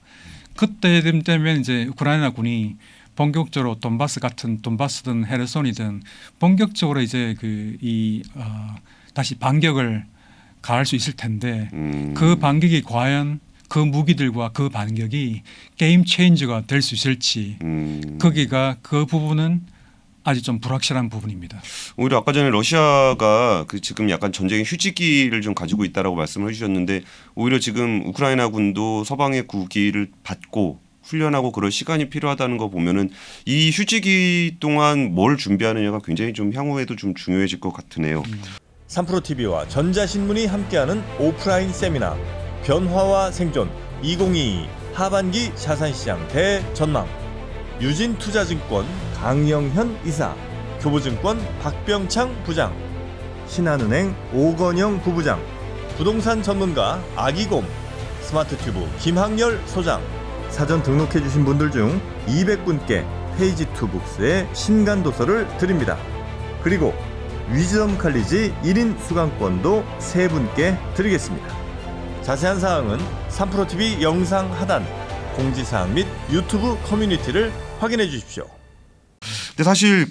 그때 되면 이제 우크라이나 군이 본격적으로 돈바스든 헤르손이든 본격적으로 이제 다시 반격을 가할 수 있을 텐데 그 반격이 과연 그 무기들과 그 반격이 게임 체인저가 될 수 있을지 그 부분은 아직 좀 불확실한 부분입니다. 오히려 아까 전에 러시아가 지금 약간 전쟁의 휴지기를 좀 가지고 있다라고 말씀을 해주셨는데 오히려 지금 우크라이나 군도 서방의 구기를 받고 훈련하고 그럴 시간이 필요하다는 거 보면은 이 휴지기 동안 뭘 준비하느냐가 굉장히 좀 향후에도 좀 중요해질 것 같으네요. 3프로TV와 전자신문이 함께하는 오프라인 세미나 변화와 생존 2022 하반기 자산시장 대전망 유진투자증권 강영현 이사 교보증권 박병창 부장 신한은행 오건영 부부장 부동산 전문가 아기곰 스마트튜브 김학열 소장 사전 등록해 주신 분들 중 200분께 페이지 투북스의 신간 도서를 드립니다. 그리고 위즈덤 칼리지 1인 수강권도 3분께 드리겠습니다. 자세한 사항은 3프로TV 영상 하단 공지사항 및 유튜브 커뮤니티를 확인해 주십시오. 근데 사실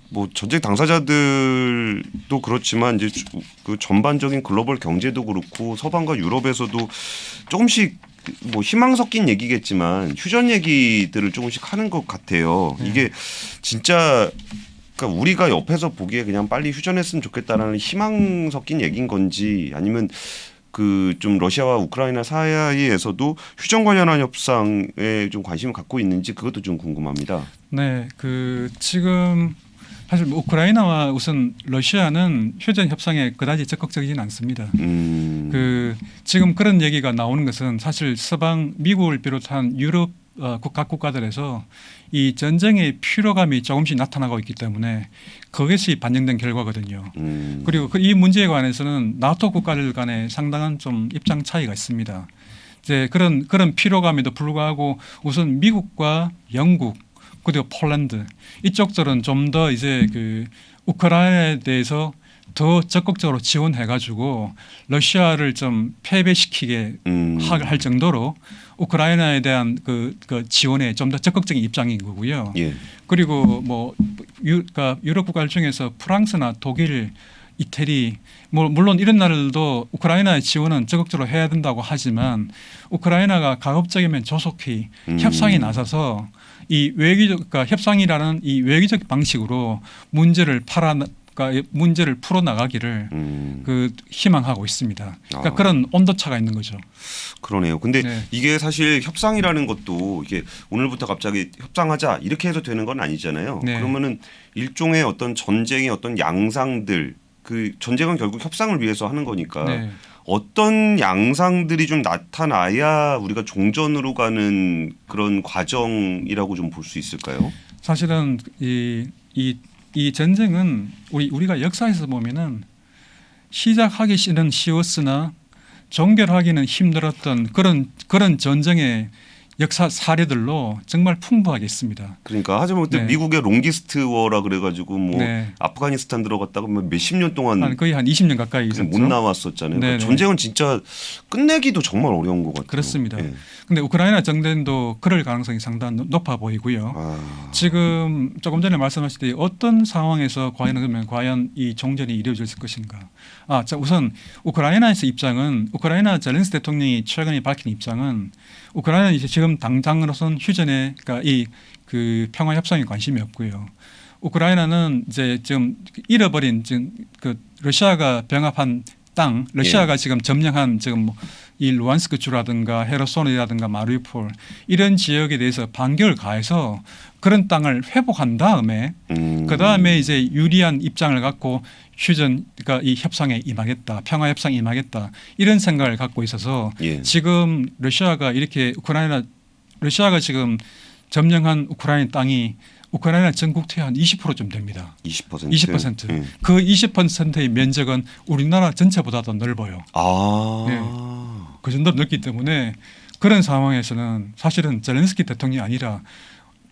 뭐 전쟁 당사자들도 그렇지만 이제 그 전반적인 글로벌 경제도 그렇고 서방과 유럽에서도 조금씩 뭐 희망 섞인 얘기겠지만 휴전 얘기들을 조금씩 하는 것 같아요. 이게 진짜 그러니까 우리가 옆에서 보기에 그냥 빨리 휴전했으면 좋겠다라는 희망 섞인 얘기인 건지 아니면 좀 러시아와 우크라이나 사이에서도 휴전 관련한 협상에 좀 관심을 갖고 있는지 그것도 좀 궁금합니다. 네, 지금 사실 뭐 우크라이나와 우선 러시아는 휴전 협상에 그다지 적극적이지는 않습니다. 그 지금 그런 얘기가 나오는 것은 사실 서방 미국을 비롯한 유럽 각 국가들에서 이 전쟁의 피로감이 조금씩 나타나고 있기 때문에 그것이 반영된 결과거든요. 그리고 이 문제에 관해서는 나토 국가들 간에 상당한 좀 입장 차이가 있습니다. 이제 그런 피로감에도 불구하고 우선 미국과 영국 그리고 폴란드 이쪽들은 좀 더 이제 그 우크라이나에 대해서 더 적극적으로 지원해가지고 러시아를 좀 패배시키게 할 정도로 우크라이나에 대한 그 지원에 좀 더 적극적인 입장인 거고요. 예. 그리고 뭐 그러니까 유럽 국가들 중에서 프랑스나 독일, 이태리 뭐 물론 이런 나라들도 우크라이나의 지원은 적극적으로 해야 된다고 하지만 우크라이나가 가급적이면 조속히 협상에 나서서 이 외교적 그러니까 협상이라는 이 외교적 방식으로 문제를 풀어 나가기를 그 희망하고 있습니다. 그러니까 그런 온도차가 있는 거죠. 그러네요. 근데 네. 이게 사실 협상이라는 것도 이게 오늘부터 갑자기 협상하자 이렇게 해서 되는 건 아니잖아요. 네. 그러면은 일종의 어떤 전쟁의 어떤 양상들 그 전쟁은 결국 협상을 위해서 하는 거니까 네. 어떤 양상들이 좀 나타나야 우리가 종전으로 가는 그런 과정이라고 좀 볼 수 있을까요? 사실은 이 전쟁은 우리가 역사에서 보면은 시작하기는 쉬웠으나 종결하기는 힘들었던 그런 전쟁의 역사 사례들로 정말 풍부하게 있습니다. 그러니까 하다못해 네. 미국의 롱기스트 워라 그래가지고 뭐 네. 아프가니스탄 들어갔다가 뭐 몇십 년 동안 거의 한 20년 가까이 못 있었죠. 나왔었잖아요. 네네. 그러니까 전쟁은 진짜 끝내기도 정말 어려운 것 같아요. 그렇습니다. 예. 그런데 우크라이나 정전도 그럴 가능성이 상당히 높아 보이고요. 지금 조금 전에 말씀하셨듯이 어떤 상황에서 과연 이 종전이 이루어질 것인가. 자, 우선 우크라이나에서 입장은 우크라이나 젤렌스키 대통령이 최근에 밝힌 입장은 우크라이나는 이제 지금 당장으로선 휴전에 그러니까 그 평화 협상에 관심이 없고요. 우크라이나는 이제 지금 잃어버린 지금 그 러시아가 병합한 땅, 러시아가 지금 점령한 지금 이 루안스크 주라든가 헤르손이라든가 마리우폴 이런 지역에 대해서 반격을 가해서 그런 땅을 회복한 다음에 그 다음에 이제 유리한 입장을 갖고 휴전 그러니까 이 협상에 임하겠다, 평화 협상에 임하겠다 이런 생각을 갖고 있어서 지금 러시아가 지금 점령한 우크라이나 땅이 우크라이나 전국토의 한 20%좀 됩니다. 20%. 그 20%의 면적은 우리나라 전체보다도 넓어요. 네. 그 정도로 넓기 때문에 그런 상황에서는 사실은 젤렌스키 대통령이 아니라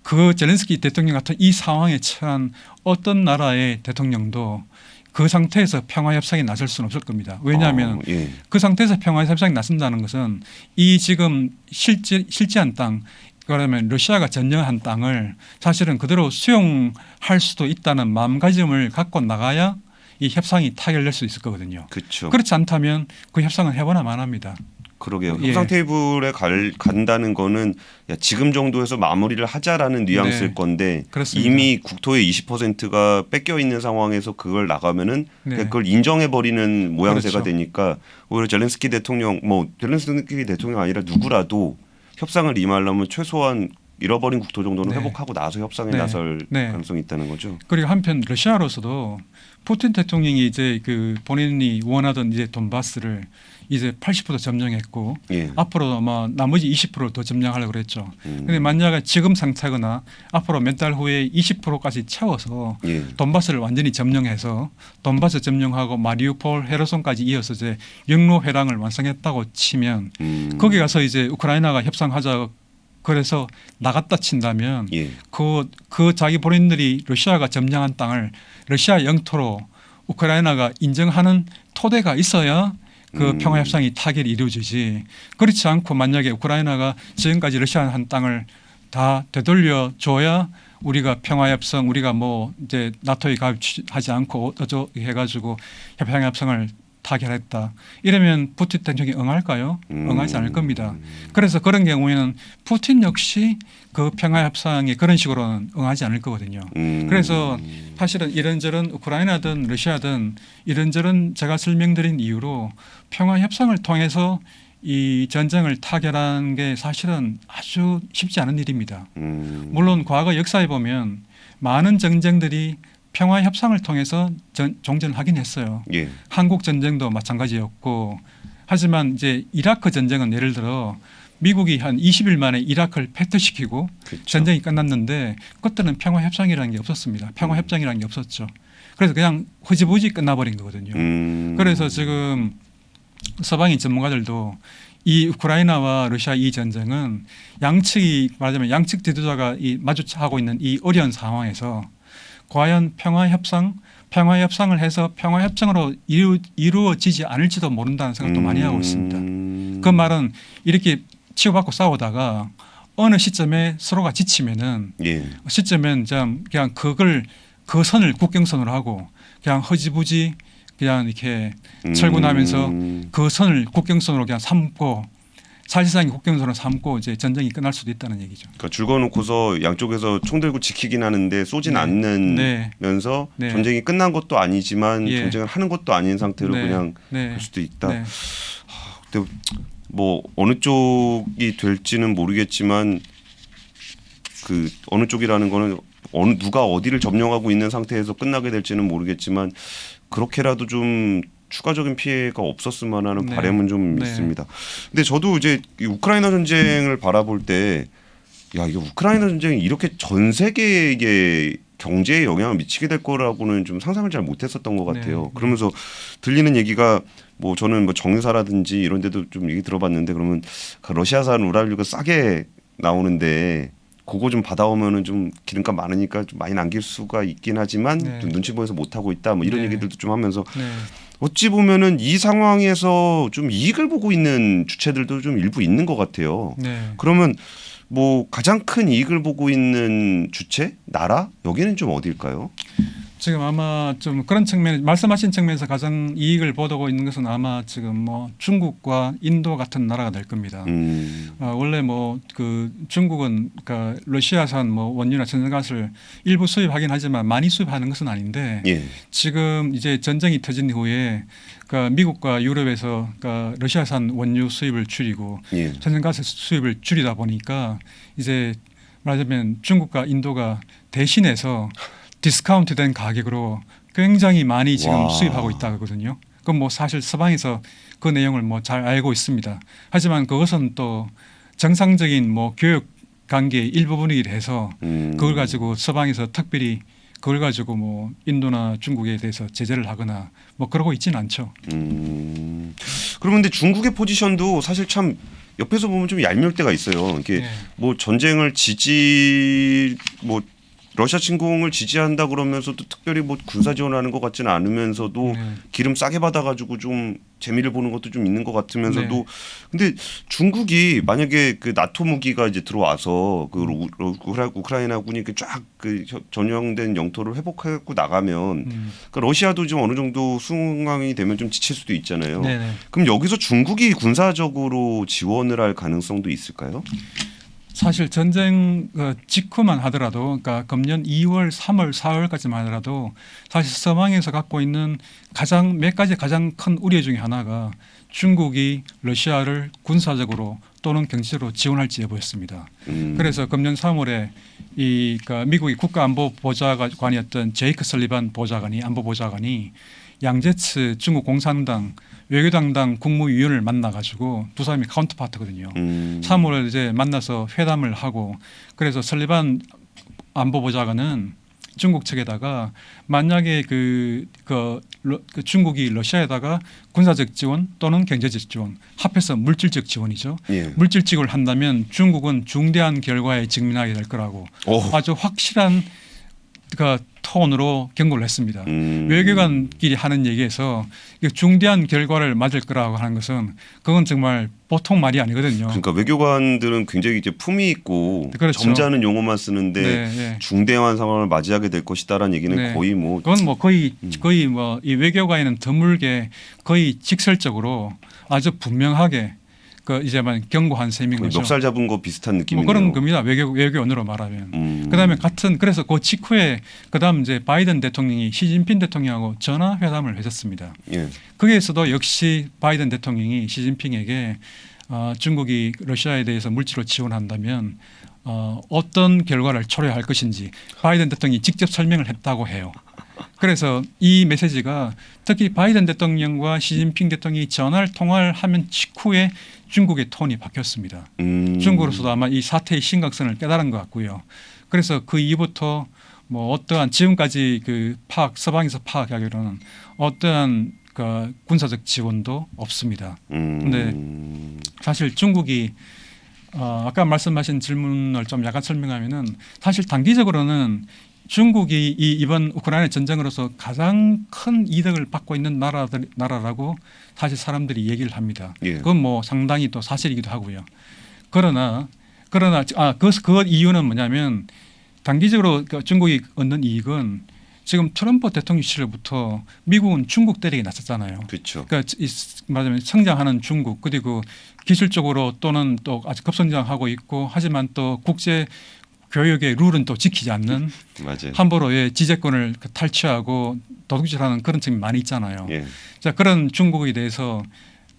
그 젤렌스키 대통령 같은 이 상황에 처한 어떤 나라의 대통령도 그 상태에서 평화협상에 나설 수는 없을 겁니다. 왜냐하면 그 상태에서 평화협상에 나선다는 것은 이 지금 실제한 땅 그러면 러시아가 점령한 땅을 사실은 그대로 수용할 수도 있다는 마음가짐을 갖고 나가야 이 협상이 타결될 수 있을 거거든요. 그렇죠. 그렇지 않다면 그 협상은 해보나 마나합니다. 그러게요. 협상 테이블에 간다는 거는 지금 정도에서 마무리를 하자라는 뉘앙스일 건데 그렇습니다. 이미 국토의 20%가 뺏겨 있는 상황에서 그걸 나가면은 그걸 인정해 버리는 모양새가 되니까 오히려 젤렌스키 대통령 젤렌스키 대통령 아니라 누구라도 협상을 임하려면 최소한 잃어버린 국토 정도는 회복하고 나서 협상에 나설 가능성이 있다는 거죠. 그리고 한편 러시아로서도 푸틴 대통령이 이제 그 본인이 원하던 이제 돈바스를 이제 80% 점령했고 앞으로 아마 나머지 20%를 더 점령하려고 그랬죠. 그런데 만약에 지금 상태거나 앞으로 몇 달 후에 20%까지 채워서 돈바스를 완전히 점령해서 돈바스 점령하고 마리우폴 헤르손까지 이어서 이제 영로 회랑을 완성했다고 치면 거기 가서 이제 우크라이나가 협상하자 그래서 나갔다 친다면 그 자기 본인들이 러시아가 점령한 땅을 러시아 영토로 우크라이나가 인정하는 토대가 있어야 그 평화협상이 타결이 이루어지지 그렇지 않고 만약에 우크라이나가 지금까지 러시아 한 땅을 다 되돌려 줘야 우리가 평화협상 우리가 뭐 이제 나토에 가입하지 않고 어쩌 해가지고 평화협상을 타결했다. 이러면 푸틴 대통령이 응할까요? 응하지 않을 겁니다. 그래서 그런 경우에는 푸틴 역시 그 평화협상에 그런 식으로는 응하지 않을 거거든요. 그래서 사실은 이런저런 우크라이나든 러시아든 이런저런 제가 설명드린 이유로 평화협상을 통해서 이 전쟁을 타결하는 게 사실은 아주 쉽지 않은 일입니다. 물론 과거 역사에 보면 많은 전쟁들이 평화 협상을 통해서 종전을 하긴 했어요. 예. 한국 전쟁도 마찬가지였고 하지만 이제 이라크 전쟁은 예를 들어 미국이 한 20일 만에 이라크를 패퇴시키고 그렇죠. 전쟁이 끝났는데 그때는 평화 협상이라는 게 없었습니다. 평화 협상이라는 게 없었죠. 그래서 그냥 흐지부지 끝나버린 거거든요. 그래서 지금 서방인 전문가들도 이 우크라이나와 러시아 이 전쟁은 양측이 말하자면 양측 지도자가 이 마주하고 있는 이 어려운 상황에서 과연 평화 협상을 해서 평화 협상으로 이루어지지 않을지도 모른다는 생각도 많이 하고 있습니다. 그 말은 이렇게 치고받고 싸우다가 어느 시점에 서로가 지치면은 예. 시점엔 그냥 그 선을 국경선으로 하고 그냥 허지부지 그냥 이렇게 철군하면서 그 선을 국경선으로 그냥 삼고 사실상 국경선으로 삼고 이제 전쟁이 끝날 수도 있다는 얘기죠. 그러니까 줄거놓고서 양쪽에서 총 들고 지키긴 하는데 쏘진 네. 않으면서 네. 전쟁이 끝난 것도 아니지만 예. 전쟁을 하는 것도 아닌 상태로 네. 그냥 네. 할 수도 있다. 네. 근데 뭐 어느 쪽이 될지는 모르겠지만 그 어느 쪽이라는 거는 누가 어디를 점령하고 있는 상태에서 끝나게 될지는 모르겠지만 그렇게라도 좀 추가적인 피해가 없었으면 하는 네. 바람은 좀 네. 있습니다. 근데 저도 이제 이 우크라이나 전쟁을 바라볼 때 야, 이게 우크라이나 전쟁이 이렇게 전 세계에게 경제에 영향을 미치게 될 거라고는 좀 상상을 잘 못했었던 것 같아요. 네. 그러면서 들리는 얘기가 뭐 저는 뭐 정유사라든지 이런 데도 좀 얘기 들어봤는데 그러면 러시아산 우랄유가 싸게 나오는데 그거 좀 받아오면은 좀 기름값 많으니까 좀 많이 남길 수가 있긴 하지만 네. 좀 눈치 보여서 못 하고 있다 뭐 이런 네. 얘기들도 좀 하면서 네. 어찌 보면은 이 상황에서 좀 이익을 보고 있는 주체들도 좀 일부 있는 것 같아요. 네. 그러면 뭐 가장 큰 이익을 보고 있는 주체 나라 여기는 좀 어딜까요? 지금 아마 좀 그런 측면 말씀하신 측면에서 가장 이익을 보고 있는 것은 아마 지금 뭐 중국과 인도 같은 나라가 될 겁니다. 원래 뭐 그 중국은 그러니까 러시아산 뭐 원유나 천연가스를 일부 수입하긴 하지만 많이 수입하는 것은 아닌데 예. 지금 이제 전쟁이 터진 이후에 그러니까 미국과 유럽에서 그러니까 러시아산 원유 수입을 줄이고 예. 천연가스 수입을 줄이다 보니까 이제 말하자면 중국과 인도가 대신해서 디스카운트된 가격으로 굉장히 많이 지금 와. 수입하고 있다거든요. 그건 뭐 사실 서방에서 그 내용을 뭐 잘 알고 있습니다. 하지만 그것은 또 정상적인 뭐 교역 관계의 일부분이기도 해서 그걸 가지고 서방에서 특별히 그걸 가지고 뭐 인도나 중국에 대해서 제재를 하거나 뭐 그러고 있지는 않죠. 그러면 근데 중국의 포지션도 사실 참 옆에서 보면 좀 얄미울 때가 있어요. 이게 네. 뭐 전쟁을 러시아 침공을 지지한다 그러면서도 특별히 뭐 군사 지원하는 것 같지는 않으면서도 네. 기름 싸게 받아가지고 좀 재미를 보는 것도 좀 있는 것 같으면서도 네. 근데 중국이 만약에 그 나토 무기가 이제 들어와서 그 우크라이나군이 쫙그 전용된 영토를 회복하고 나가면 그러니까 러시아도 좀 어느 정도 상황이 되면 좀 지칠 수도 있잖아요. 네네. 그럼 여기서 중국이 군사적으로 지원을 할 가능성도 있을까요? 사실 전쟁 직후만 하더라도 그러니까 금년 2월, 3월, 4월까지만 하더라도 사실 서방에서 갖고 있는 몇 가지 가장 큰 우려 중에 하나가 중국이 러시아를 군사적으로 또는 경제적으로 지원할지 여부였습니다. 그래서 금년 3월에 그러니까 미국의 국가안보보좌관이었던 제이크 설리반 안보보좌관이 양제츠 중국 공산당 외교당당 국무위원을 만나가지고 두 사람이 카운터파트거든요. 3월에 이제 만나서 회담을 하고 그래서 설리반 안보보좌관은 중국 측에다가 만약에 그 중국이 러시아에다가 군사적 지원 또는 경제적 지원 합해서 물질적 지원이죠. 예. 물질 지원을 한다면 중국은 중대한 결과에 직면하게 될 거라고 아주 확실한 그 톤으로 경고를 했습니다. 외교관끼리 하는 얘기에서 중대한 결과를 맞을 거라고 하는 것은 그건 정말 보통 말이 아니거든요. 그러니까 외교관들은 굉장히 이제 품위 있고 그렇죠. 점잖은 용어만 쓰는데 네. 중대한 상황을 맞이하게 될 것이다라는 얘기는 네. 거의 뭐 그건 뭐 거의 뭐 이 외교관에는 드물게 거의 직설적으로 아주 분명하게 그 이제만 경고한 셈인 거죠. 멱살 잡은 거 비슷한 느낌이네요. 뭐 그런 겁니다. 외교언어로 말하면. 그다음에 그래서 그 직후에 그다음 이제 바이든 대통령이 시진핑 대통령하고 전화 회담을 했었습니다. 예. 거기에서도 역시 바이든 대통령이 시진핑에게 중국이 러시아에 대해서 물질로 지원한다면 어떤 결과를 초래할 것인지 바이든 대통령이 직접 설명을 했다고 해요. 그래서 이 메시지가 특히 바이든 대통령과 시진핑 대통령이 통화를 하면 직후에 중국의 톤이 바뀌었습니다. 중국으로서도 아마 이 사태의 심각성을 깨달은 것 같고요. 그래서 그 이후부터 뭐 어떠한 지금까지 그 서방에서 파악하기로는 어떠한 그 군사적 지원도 없습니다. 그런데 사실 중국이 아까 말씀하신 질문을 좀 약간 설명하면은 사실 단기적으로는 중국이 이번 우크라이나 전쟁으로서 가장 큰 이득을 받고 있는 나라라고 사실 사람들이 얘기를 합니다. 예. 그건 뭐 상당히 또 사실이기도 하고요. 그러나 그 이유는 뭐냐면 단기적으로 중국이 얻는 이익은 지금 트럼프 대통령 시절부터 미국은 중국 때리기 나섰잖아요. 그렇죠. 그러니까 말하자면 성장하는 중국 그리고 기술적으로 또는 또 아주 급성장하고 있고 하지만 또 국제 교역의 룰은 또 지키지 않는 맞아요. 함부로의 지배권을 탈취하고 도둑질하는 그런 측면이 많이 있잖아요. 예. 자 그런 중국에 대해서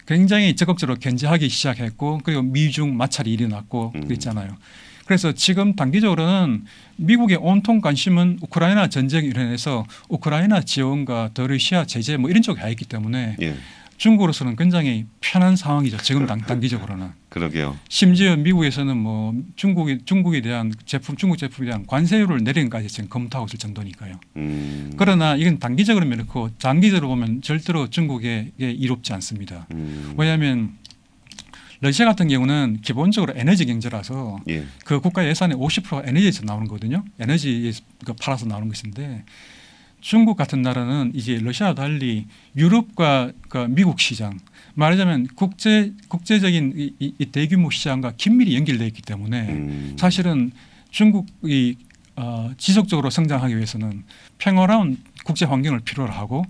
굉장히 적극적으로 견제하기 시작했고 그리고 미중 마찰이 일어났고 그랬잖아요. 그래서 지금 단기적으로는 미국의 온통 관심은 우크라이나 전쟁에 일어나서 우크라이나 지원과 더 러시아 제재 뭐 이런 쪽에 가 있기 때문에 예. 중국으로서는 굉장히 편한 상황이죠. 지금 단기적으로는. 그러게요. 심지어 미국에서는 뭐 중국에 대한 중국 제품에 대한 관세율을 내리는 것까지 지금 검토하고 있을 정도니까요. 그러나 이건 단기적으로 그렇고 장기적으로 보면 절대로 중국에 이롭지 않습니다. 왜냐하면 러시아 같은 경우는 기본적으로 에너지 경제라서 예. 그 국가 예산의 50%가 에너지에서 나오는 거거든요. 에너지 팔아서 나오는 것인데 중국 같은 나라는 이제 러시아와 달리 유럽과 미국 시장 말하자면 국제적인 이 대규모 시장과 긴밀히 연결되어 있기 때문에 사실은 중국이 지속적으로 성장하기 위해서는 평화로운 국제 환경을 필요로 하고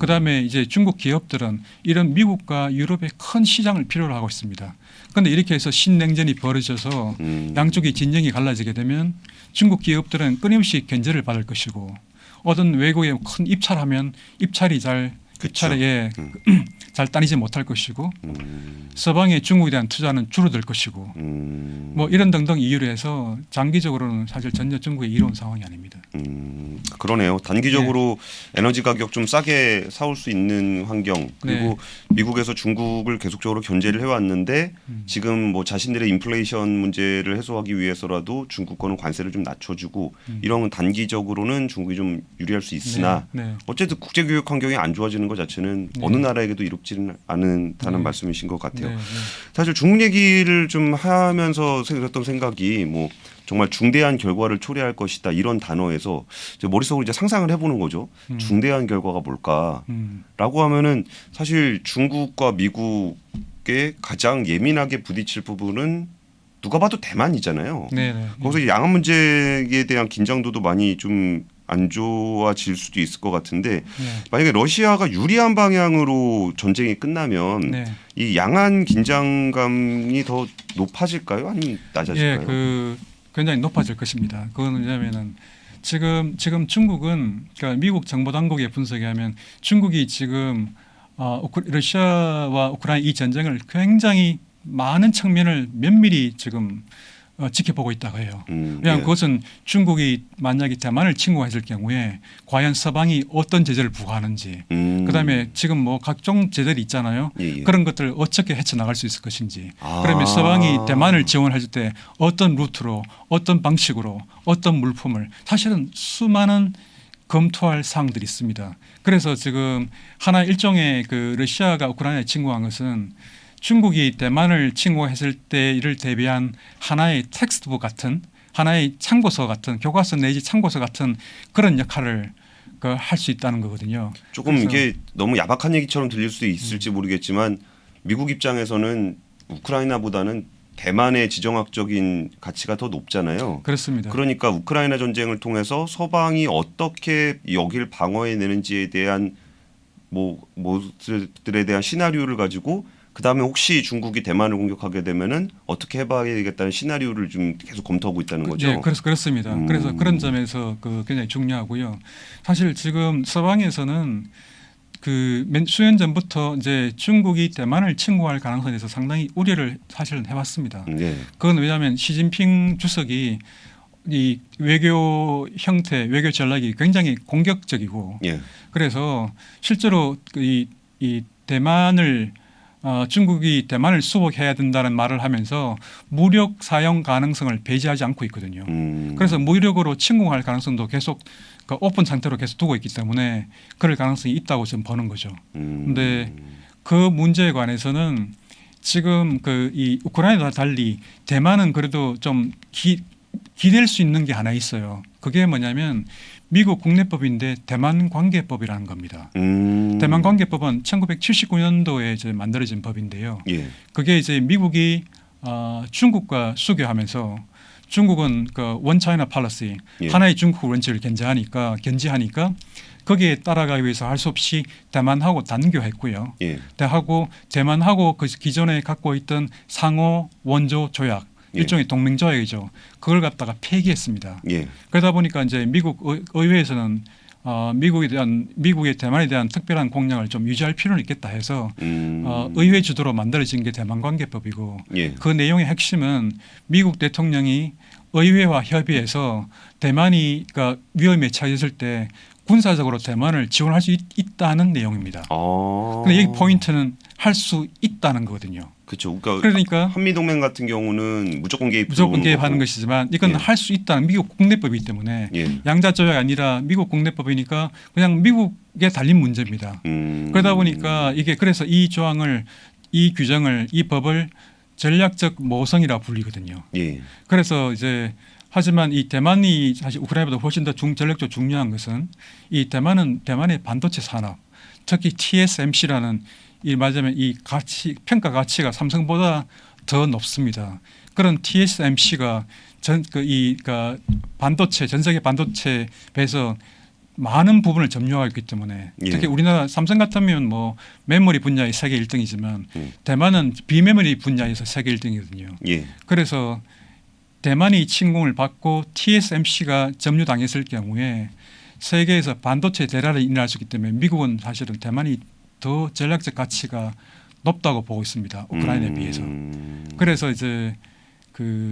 그다음에 이제 중국 기업들은 이런 미국과 유럽의 큰 시장을 필요로 하고 있습니다. 그런데 이렇게 해서 신냉전이 벌어져서 양쪽이 진영이 갈라지게 되면 중국 기업들은 끊임없이 견제를 받을 것이고 어떤 외국에 큰 입찰하면 입찰이 잘 따르지 못할 것이고 서방의 중국에 대한 투자는 줄어들 것이고 뭐 이런 등등 이유로 해서 장기적으로는 사실 전혀 중국에 이로운 상황이 아닙니다. 그러네요. 단기적으로 에너지 가격 좀 싸게 사올 수 있는 환경 그리고 미국에서 중국을 계속적으로 견제를 해왔는데 지금 뭐 자신들의 인플레이션 문제를 해소하기 위해서라도 중국 거는 관세를 좀 낮춰주고 이런 단기적으로는 중국이 좀 유리할 수 있으나 어쨌든 국제교육 환경이 안 좋아지는 것 자체는 어느 나라에게도 이롭지는 않다는 말씀이신 것 같아요. 사실 중국 얘기를 좀 하면서 들었던 생각이 뭐 정말 중대한 결과를 초래할 것이다 이런 단어에서 이제 머릿속으로 이제 상상을 해보는 거죠. 중대한 결과가 뭘까라고 하면은 사실 중국과 미국의 가장 예민하게 부딪힐 부분은 누가 봐도 대만이잖아요. 거기서 양안 문제에 대한 긴장도도 많이 좀 안 좋아질 수도 있을 것 같은데 만약에 러시아가 유리한 방향으로 전쟁이 끝나면 이 양안 긴장감이 더 높아질까요? 아니면 낮아질까요? 굉장히 높아질 것입니다. 그건 왜냐하면은 지금 중국은 그러니까 미국 정보 당국의 분석에 하면 중국이 지금 러시아와 우크라이나 이 전쟁을 굉장히 많은 측면을 면밀히 지금 지켜보고 있다고 해요. 왜냐하면 그것은 중국이 만약에 대만을 침공했을 경우에 과연 서방이 어떤 제재를 부과하는지 그다음에 지금 뭐 각종 제재들이 있잖아요. 그런 것들을 어떻게 헤쳐나갈 수 있을 것인지 그러면 서방이 대만을 지원할 때 어떤 루트로 어떤 방식으로 어떤 물품을 사실은 수많은 검토할 사항들이 있습니다. 그래서 지금 하나 일종의 그 러시아가 우크라이나에 침공한 것은 중국이 대만을 침공했을 때를 대비한 하나의 텍스트북 같은 하나의 참고서 같은 교과서 내지 참고서 같은 그런 역할을 할 수 있다는 거거든요. 조금 이게 너무 야박한 얘기처럼 들릴 수 있을지 모르겠지만 미국 입장에서는 우크라이나보다는 대만의 지정학적인 가치가 더 높잖아요. 그렇습니다. 그러니까 우크라이나 전쟁을 통해서 서방이 어떻게 여기를 방어해내는지에 대한 모습들에 대한 시나리오를 가지고 그다음에 혹시 중국이 대만을 공격하게 되면은 어떻게 해봐야겠다는 시나리오를 좀 계속 검토하고 있다는 거죠. 네, 그렇습니다. 그래서 그런 점에서 굉장히 중요하고요. 사실 지금 서방에서는 수년 전부터 이제 중국이 대만을 침공할 가능성에 대해서 상당히 우려를 사실은 해왔습니다. 그건 왜냐하면 시진핑 주석이 이 외교 형태, 외교 전략이 굉장히 공격적이고 예. 그래서 실제로 이 대만을 중국이 대만을 수복해야 된다는 말을 하면서 무력 사용 가능성을 배제하지 않고 있거든요. 그래서 무력으로 침공할 가능성도 계속 오픈 상태로 계속 두고 있기 때문에 그럴 가능성이 있다고 좀 보는 거죠. 그런데 그 문제에 관해서는 지금 이 우크라이나와 달리 대만은 그래도 좀 기댈 수 있는 게 하나 있어요. 그게 뭐냐면 미국 국내법인데 대만 관계법이라는 겁니다. 대만 관계법은 1979년도에 이제 만들어진 법인데요. 예. 그게 이제 미국이 중국과 수교하면서 중국은 그 원 차이나 팔러시 예. 하나의 중국 원칙을 견지하니까 거기에 따라가기 위해서 할 수 없이 대만하고 단교했고요. 예. 대만하고 그 기존에 갖고 있던 상호 원조 조약 예. 일종의 동맹 조약이죠. 그걸 갖다가 폐기했습니다. 예. 그러다 보니까 이제 미국 의회에서는 미국의 대만에 대한 특별한 공약을 좀 유지할 필요는 있겠다 해서 의회 주도로 만들어진 게 대만관계법이고 예. 그 내용의 핵심은 미국 대통령이 의회와 협의해서 대만이 위험에 처했을 때 군사적으로 대만을 지원할 수 있다는 내용입니다. 그런데 이 포인트는 할 수 있다는 거거든요. 그렇죠. 그러니까 한미 동맹 같은 경우는 무조건 개입하는 것이지만 이건 예. 할 수 있다는 미국 국내법이기 때문에 예. 양자 조약이 아니라 미국 국내법이니까 그냥 미국에 달린 문제입니다. 그러다 보니까 그래서 이 규정을 이 법을 전략적 모성이라 불리거든요. 예. 그래서 이제 하지만 이 대만이 사실 우크라이나보다 훨씬 더 전략적으로 중요한 것은 이 대만의 반도체 산업, 특히 TSMC라는 말하자면 이 평가 가치가 삼성보다 더 높습니다. 그런 TSMC가 전 세계 반도체 배에서 많은 부분을 점유하고 있기 때문에 예. 특히 우리나라 삼성 같으면 뭐 메모리 분야의 세계 1등이지만 대만은 비메모리 분야에서 세계 1등이거든요. 예. 그래서 대만이 침공을 받고 TSMC가 점유당했을 경우에 세계에서 반도체 대란이 일어날 수 있기 때문에 미국은 사실은 대만이 더 전략적 가치가 높다고 보고 있습니다. 우크라이나에 비해서. 그래서 이제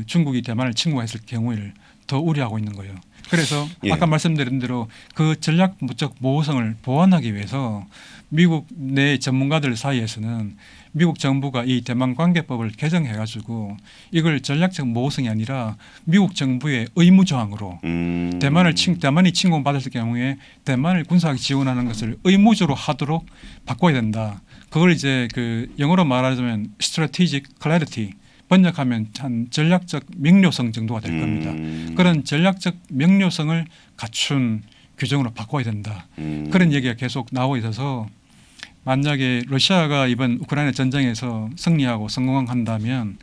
중국이 대만을 침공했을 경우를 더 우려하고 있는 거예요. 그래서 예. 아까 말씀드린 대로 그 전략적 모호성을 보완하기 위해서 미국 내 전문가들 사이에서는 미국 정부가 이 대만 관계법을 개정해가지고 이걸 전략적 모호성이 아니라 미국 정부의 의무 조항으로 대만이 침공받았을 경우에 대만을 군사하게 지원하는 것을 의무적으로 하도록 바꿔야 된다. 그걸 이제 영어로 말하자면 strategic clarity 번역하면 한 전략적 명료성 정도가 될 겁니다. 그런 전략적 명료성을 갖춘 규정으로 바꿔야 된다. 그런 얘기가 계속 나오고 있어서 만약에 러시아가 이번 우크라이나 전쟁에서 승리하고 성공한다면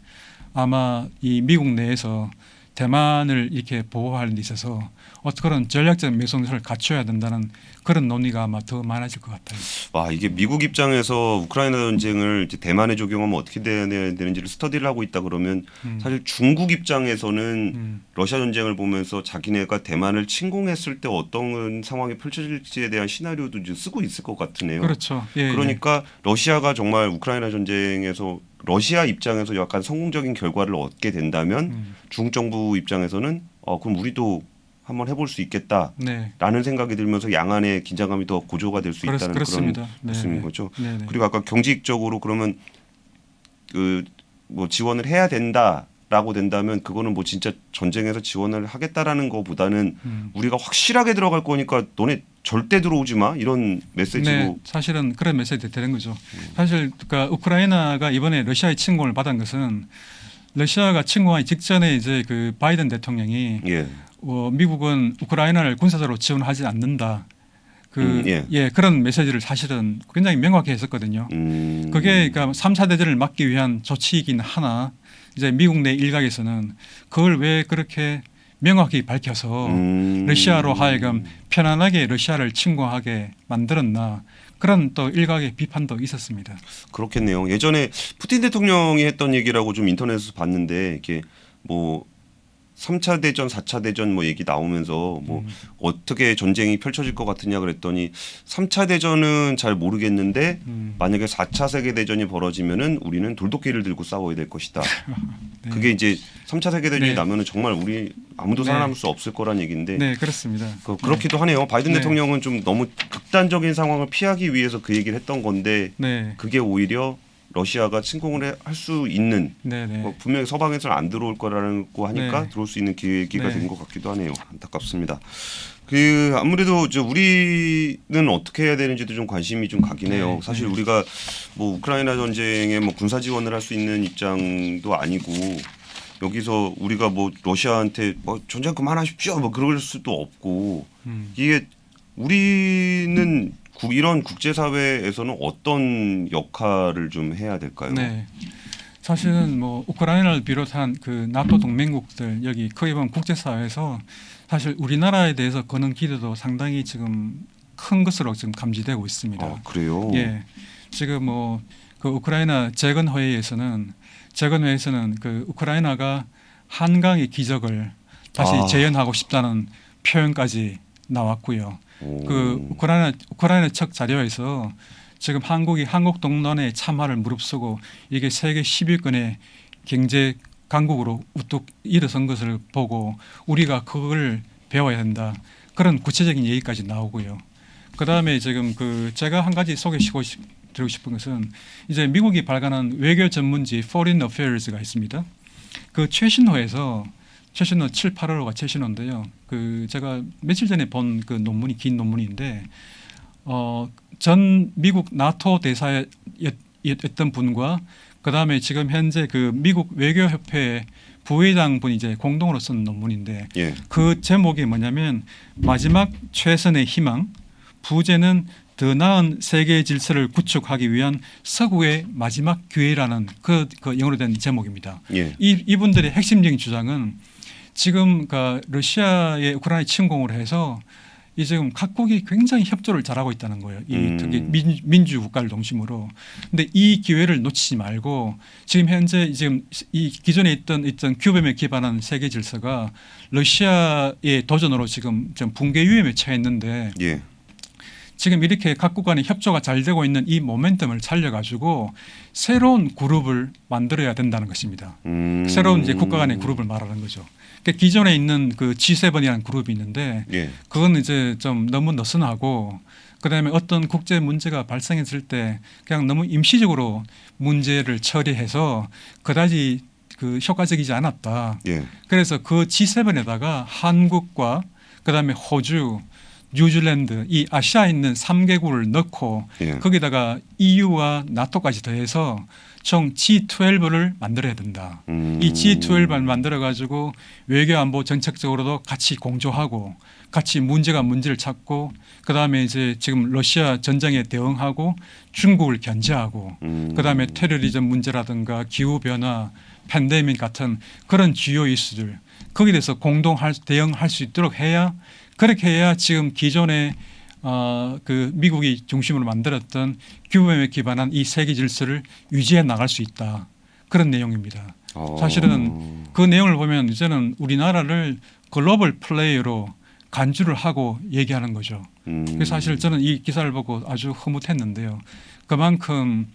아마 이 미국 내에서 대만을 이렇게 보호하는 데 있어서 그런 전략적 매송을 갖춰야 된다는 그런 논의가 아마 더 많아질 것 같아요. 와, 이게 미국 입장에서 우크라이나 전쟁을 이제 대만에 적용하면 어떻게 돼야 되는지를 스터디를 하고 있다 그러면 사실 중국 입장에서는 러시아 전쟁을 보면서 자기네가 대만을 침공했을 때 어떤 상황이 펼쳐질지에 대한 시나리오도 이제 쓰고 있을 것 같으네요. 그렇죠. 예, 그러니까 러시아가 정말 우크라이나 전쟁에서 러시아 입장에서 약간 성공적인 결과를 얻게 된다면 중국 정부 입장에서는 그럼 우리도 한번 해볼 수 있겠다라는 네. 생각이 들면서 양안의 긴장감이 더 고조가 될 수 있다는 그렇습니다. 그런 말씀인 거죠. 네네. 그리고 아까 경직적으로 그러면 뭐 지원을 해야 된다라고 된다면 그거는 뭐 진짜 전쟁에서 지원을 하겠다라는 것보다는 우리가 확실하게 들어갈 거니까 너네 절대 들어오지 마 이런 메시지로. 네, 사실은 그런 메시지가 되는 거죠. 사실 우크라이나가 이번에 러시아의 침공을 받은 것은 러시아가 침공하기 직전에 이제 바이든 대통령이 예. 미국은 우크라이나를 군사적으로 지원하지 않는다. 그런 메시지를 사실은 굉장히 명확히 했었거든요. 그게 그러니까 3차 대전을 막기 위한 조치이긴 하나 이제 미국 내 일각에서는 그걸 왜 그렇게 명확히 밝혀서 러시아로 하여금 편안하게 러시아를 침공하게 만들었나 그런 또 일각의 비판도 있었습니다. 그렇겠네요. 예전에 푸틴 대통령이 했던 얘기라고 좀 인터넷에서 봤는데 이렇게 뭐 3차 대전, 4차 대전 뭐 얘기 나오면서 뭐 어떻게 전쟁이 펼쳐질 것 같으냐 그랬더니 3차 대전은 잘 모르겠는데 만약에 4차 세계 대전이 벌어지면은 우리는 돌도끼를 들고 싸워야 될 것이다. 네. 그게 이제 3차 세계 대전이 네. 나면은 정말 우리 아무도 네. 살아남을 수 없을 거란 얘기인데 네, 그렇습니다. 그렇기도 하네요. 바이든 네. 대통령은 좀 너무 극단적인 상황을 피하기 위해서 그 얘기를 했던 건데 네, 그게 오히려 러시아가 침공을 할 수 있는 네, 네. 뭐 분명히 서방에서는 안 들어올 거라고 하니까 네. 들어올 수 있는 기회가 네. 된 것 같기도 하네요. 안타깝습니다. 그 아무래도 우리는 어떻게 해야 되는지도 좀 관심이 좀 가긴 해요. 네. 사실 네. 우리가 뭐 우크라이나 전쟁에 뭐 군사 지원을 할 수 있는 입장도 아니고 여기서 우리가 뭐 러시아한테 뭐 전쟁 그만하십시오 뭐 그럴 수도 없고 이게 우리는 이런 국제사회에서는 어떤 역할을 좀 해야 될까요? 네. 사실은 뭐 우크라이나를 비롯한 그 나토 동맹국들 여기 크게 보면 국제사회에서 사실 우리나라에 대해서 거는 기대도 상당히 지금 큰 것으로 지금 감지되고 있습니다. 아, 그래요? 예. 지금 뭐 그 우크라이나 재건회의에서는 그 우크라이나가 한강의 기적을 다시 재현하고 싶다는 표현까지 나왔고요. 그 우크라이나 측 자료에서 지금 한국 동란의 참화를 무릅쓰고 이게 세계 10위권의 경제 강국으로 우뚝 일어선 것을 보고 우리가 그걸 배워야 된다. 그런 구체적인 얘기까지 나오고요. 그다음에 지금 그 제가 한 가지 드리고 싶은 것은 이제 미국이 발간한 외교 전문지 Foreign Affairs가 있습니다. 그 최신호 7, 8호가 최신호인데요. 그 제가 며칠 전에 본 그 논문이 긴 논문인데 전 미국 나토 대사였던 분과 그다음에 지금 현재 그 미국 외교협회 부회장 분이 이제 공동으로 쓴 논문인데 예. 그 제목이 뭐냐면 마지막 최선의 희망 부제는 더 나은 세계 질서를 구축하기 위한 서구의 마지막 기회라는 그 영어로 된 제목입니다. 예. 이분들의 핵심적인 주장은 지금 그 러시아의 우크라이나 침공을 해서 이 지금 각국이 굉장히 협조를 잘하고 있다는 거예요. 이 특히 민주 국가를 중심으로. 근데 이 기회를 놓치지 말고 지금 현재 지금 이 기존에 있던 규범에 기반한 세계 질서가 러시아의 도전으로 지금 좀 붕괴 위험에 처했는데 예. 지금 이렇게 각국 간의 협조가 잘 되고 있는 이 모멘텀을 살려가지고 새로운 그룹을 만들어야 된다는 것입니다. 새로운 이제 국가 간의 그룹을 말하는 거죠. 그러니까 기존에 있는 그 G7이라는 그룹이 있는데 예. 그건 이제 좀 너무 느슨하고 그다음에 어떤 국제 문제가 발생했을 때 그냥 너무 임시적으로 문제를 처리해서 그다지 그 효과적이지 않았다. 예. 그래서 그 G7에다가 한국과 그다음에 호주 뉴질랜드 이 아시아에 있는 3개국을 넣고 예. 거기다가 EU와 나토까지 더해서 총 G12를 만들어야 된다. 이 G12를 만들어 가지고 외교 안보 정책적으로도 같이 공조하고 같이 문제를 찾고 그다음에 이제 지금 러시아 전쟁에 대응하고 중국을 견제하고 그다음에 테러리즘 문제라든가 기후 변화, 팬데믹 같은 그런 주요 이슈들 거기에 대해서 공동 대응할 수 있도록 해야 그렇게 해야 지금 기존의 그 미국이 중심으로 만들었던 규범에 기반한 이 세계 질서를 유지해 나갈 수 있다. 그런 내용입니다. 사실은 그 내용을 보면 이제는 우리나라를 글로벌 플레이어로 간주를 하고 얘기하는 거죠. 그래서 사실 저는 이 기사를 보고 아주 흐뭇했는데요. 그만큼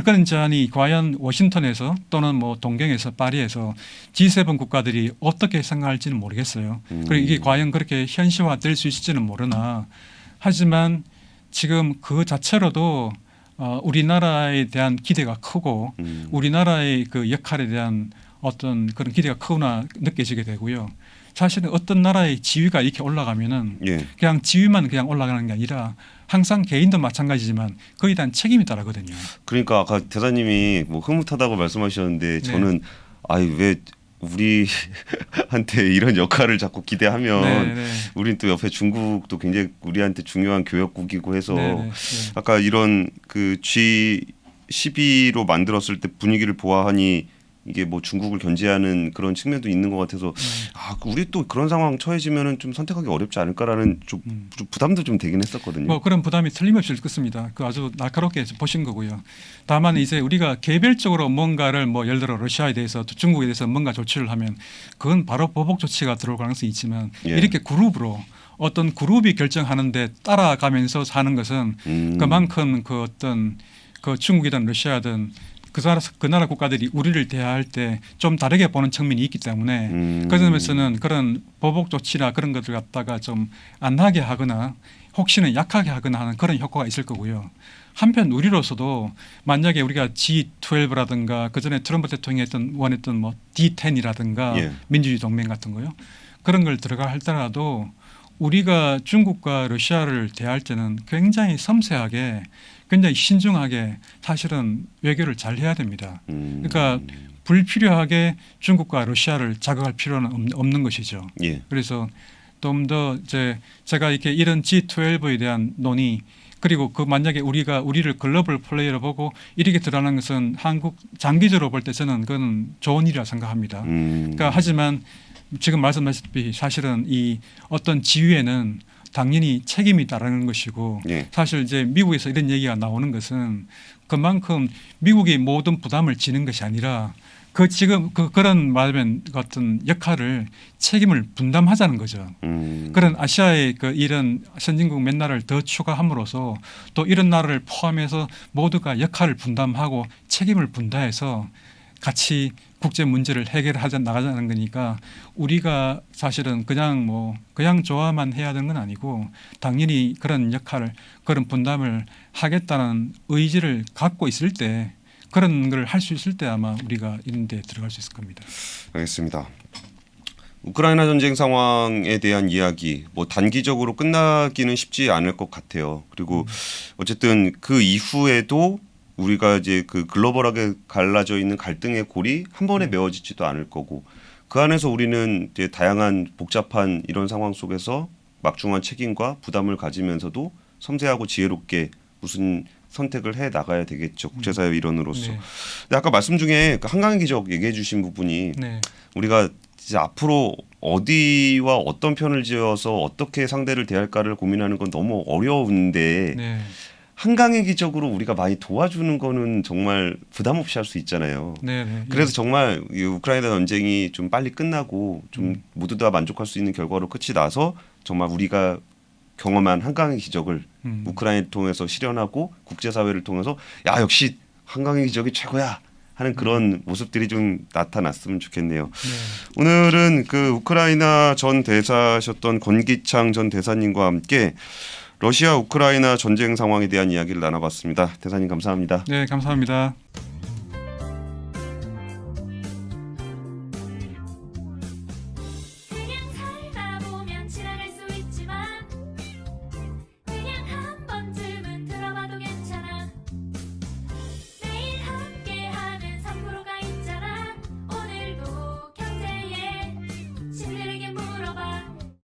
그런 제안이 과연 워싱턴에서 또는 뭐 동경에서 파리에서 G7 국가들이 어떻게 생각할지는 모르겠어요. 그리고 이게 과연 그렇게 현실화될 수 있을지는 모르나 하지만 지금 그 자체로도 우리나라에 대한 기대가 크고 우리나라의 그 역할에 대한 어떤 그런 기대가 크구나 느껴지게 되고요. 사실은 어떤 나라의 지위가 이렇게 올라가면은 예. 그냥 지위만 그냥 올라가는 게 아니라 항상 개인도 마찬가지지만 거기에 대한 책임이 따르거든요. 그러니까 아까 대사님이 뭐 흐뭇하다고 말씀하셨는데 저는 왜 우리한테 이런 역할을 자꾸 기대하면 우린 또 옆에 중국도 굉장히 우리한테 중요한 교역국이고 해서 아까 이런 그 G12로 만들었을 때 분위기를 보아하니 이게 뭐 중국을 견제하는 그런 측면도 있는 것 같아서 우리 또 그런 상황 처해지면은 좀 선택하기 어렵지 않을까라는 좀 부담도 좀 되긴 했었거든요. 뭐 그런 부담이 틀림없이 있겠습니다. 그 아주 날카롭게 보신 거고요. 다만 이제 우리가 개별적으로 뭔가를 뭐 예를 들어 러시아에 대해서 중국에 대해서 뭔가 조치를 하면 그건 바로 보복 조치가 들어올 가능성이 있지만 이렇게 그룹으로 어떤 그룹이 결정하는데 따라가면서 사는 것은 그만큼 그 어떤 그 중국이든 러시아든 그 나라 국가들이 우리를 대할 때 좀 다르게 보는 측면이 있기 때문에 그 점에서는 그런 보복 조치나 그런 것들 갖다가 좀 안 하게 하거나 혹시는 약하게 하거나 하는 그런 효과가 있을 거고요. 한편 우리로서도 만약에 우리가 G12라든가 그전에 트럼프 대통령이 원했던 뭐 D10이라든가 민주주의 동맹 같은 거요. 그런 걸 들어가 할더라도 우리가 중국과 러시아를 대할 때는 굉장히 섬세하게 굉장히 신중하게 사실은 외교를 잘 해야 됩니다. 그러니까 불필요하게 중국과 러시아를 자극할 필요는 없는 것이죠. 그래서 좀 더 이제 제가 이렇게 이런 G12에 대한 논의 그리고 그 만약에 우리를 글로벌 플레이로 보고 이렇게 들어가는 것은 한국 장기적으로 볼 때 저는 그건 좋은 일이라 생각합니다. 그러니까 하지만 지금 말씀하셨다시피 사실은 이 어떤 지위에는 당연히 책임이 따르는 것이고 사실 이제 미국에서 이런 얘기가 나오는 것은 그만큼 미국이 모든 부담을 지는 것이 아니라 그 지금 그런 말하면 같은 역할을 책임을 분담하자는 거죠. 그런 아시아의 그 이런 선진국 몇 나라를 더 추가함으로써 또 이런 나라를 포함해서 모두가 역할을 분담하고 책임을 분담해서 같이 국제 문제를 해결하자 나가자는 거니까 우리가 사실은 그냥 좋아만 해야 되는 건 아니고 당연히 그런 역할을 그런 분담을 하겠다는 의지를 갖고 있을 때 그런 걸 할 수 있을 때 아마 우리가 이런 데 들어갈 수 있을 겁니다. 알겠습니다. 우크라이나 전쟁 상황에 대한 이야기 뭐 단기적으로 끝나기는 쉽지 않을 것 같아요. 그리고 어쨌든 그 이후에도 우리가 이제 그 글로벌하게 갈라져 있는 갈등의 골이 한 번에 메워지지도 않을 거고 그 안에서 우리는 이제 다양한 복잡한 이런 상황 속에서 막중한 책임과 부담을 가지면서도 섬세하고 지혜롭게 무슨 선택을 해 나가야 되겠죠. 국제사회 일원으로서. 근데 아까 말씀 중에 그 한강의 기적 얘기해 주신 부분이 우리가 이제 앞으로 어디와 어떤 편을 지어서 어떻게 상대를 대할까를 고민하는 건 너무 어려운데 한강의 기적으로 우리가 많이 도와주는 거는 정말 부담 없이 할 수 있잖아요. 그래서 정말 이 우크라이나 전쟁이 좀 빨리 끝나고 좀 모두 다 만족할 수 있는 결과로 끝이 나서 정말 우리가 경험한 한강의 기적을 우크라이나를 통해서 실현하고 국제사회를 통해서 야 역시 한강의 기적이 최고야 하는 그런 모습들이 좀 나타났으면 좋겠네요. 오늘은 그 우크라이나 전 대사셨던 권기창 전 대사님과 함께 러시아 우크라이나 전쟁 상황에 대한 이야기를 나눠봤습니다. 대사님 감사합니다. 네, 감사합니다.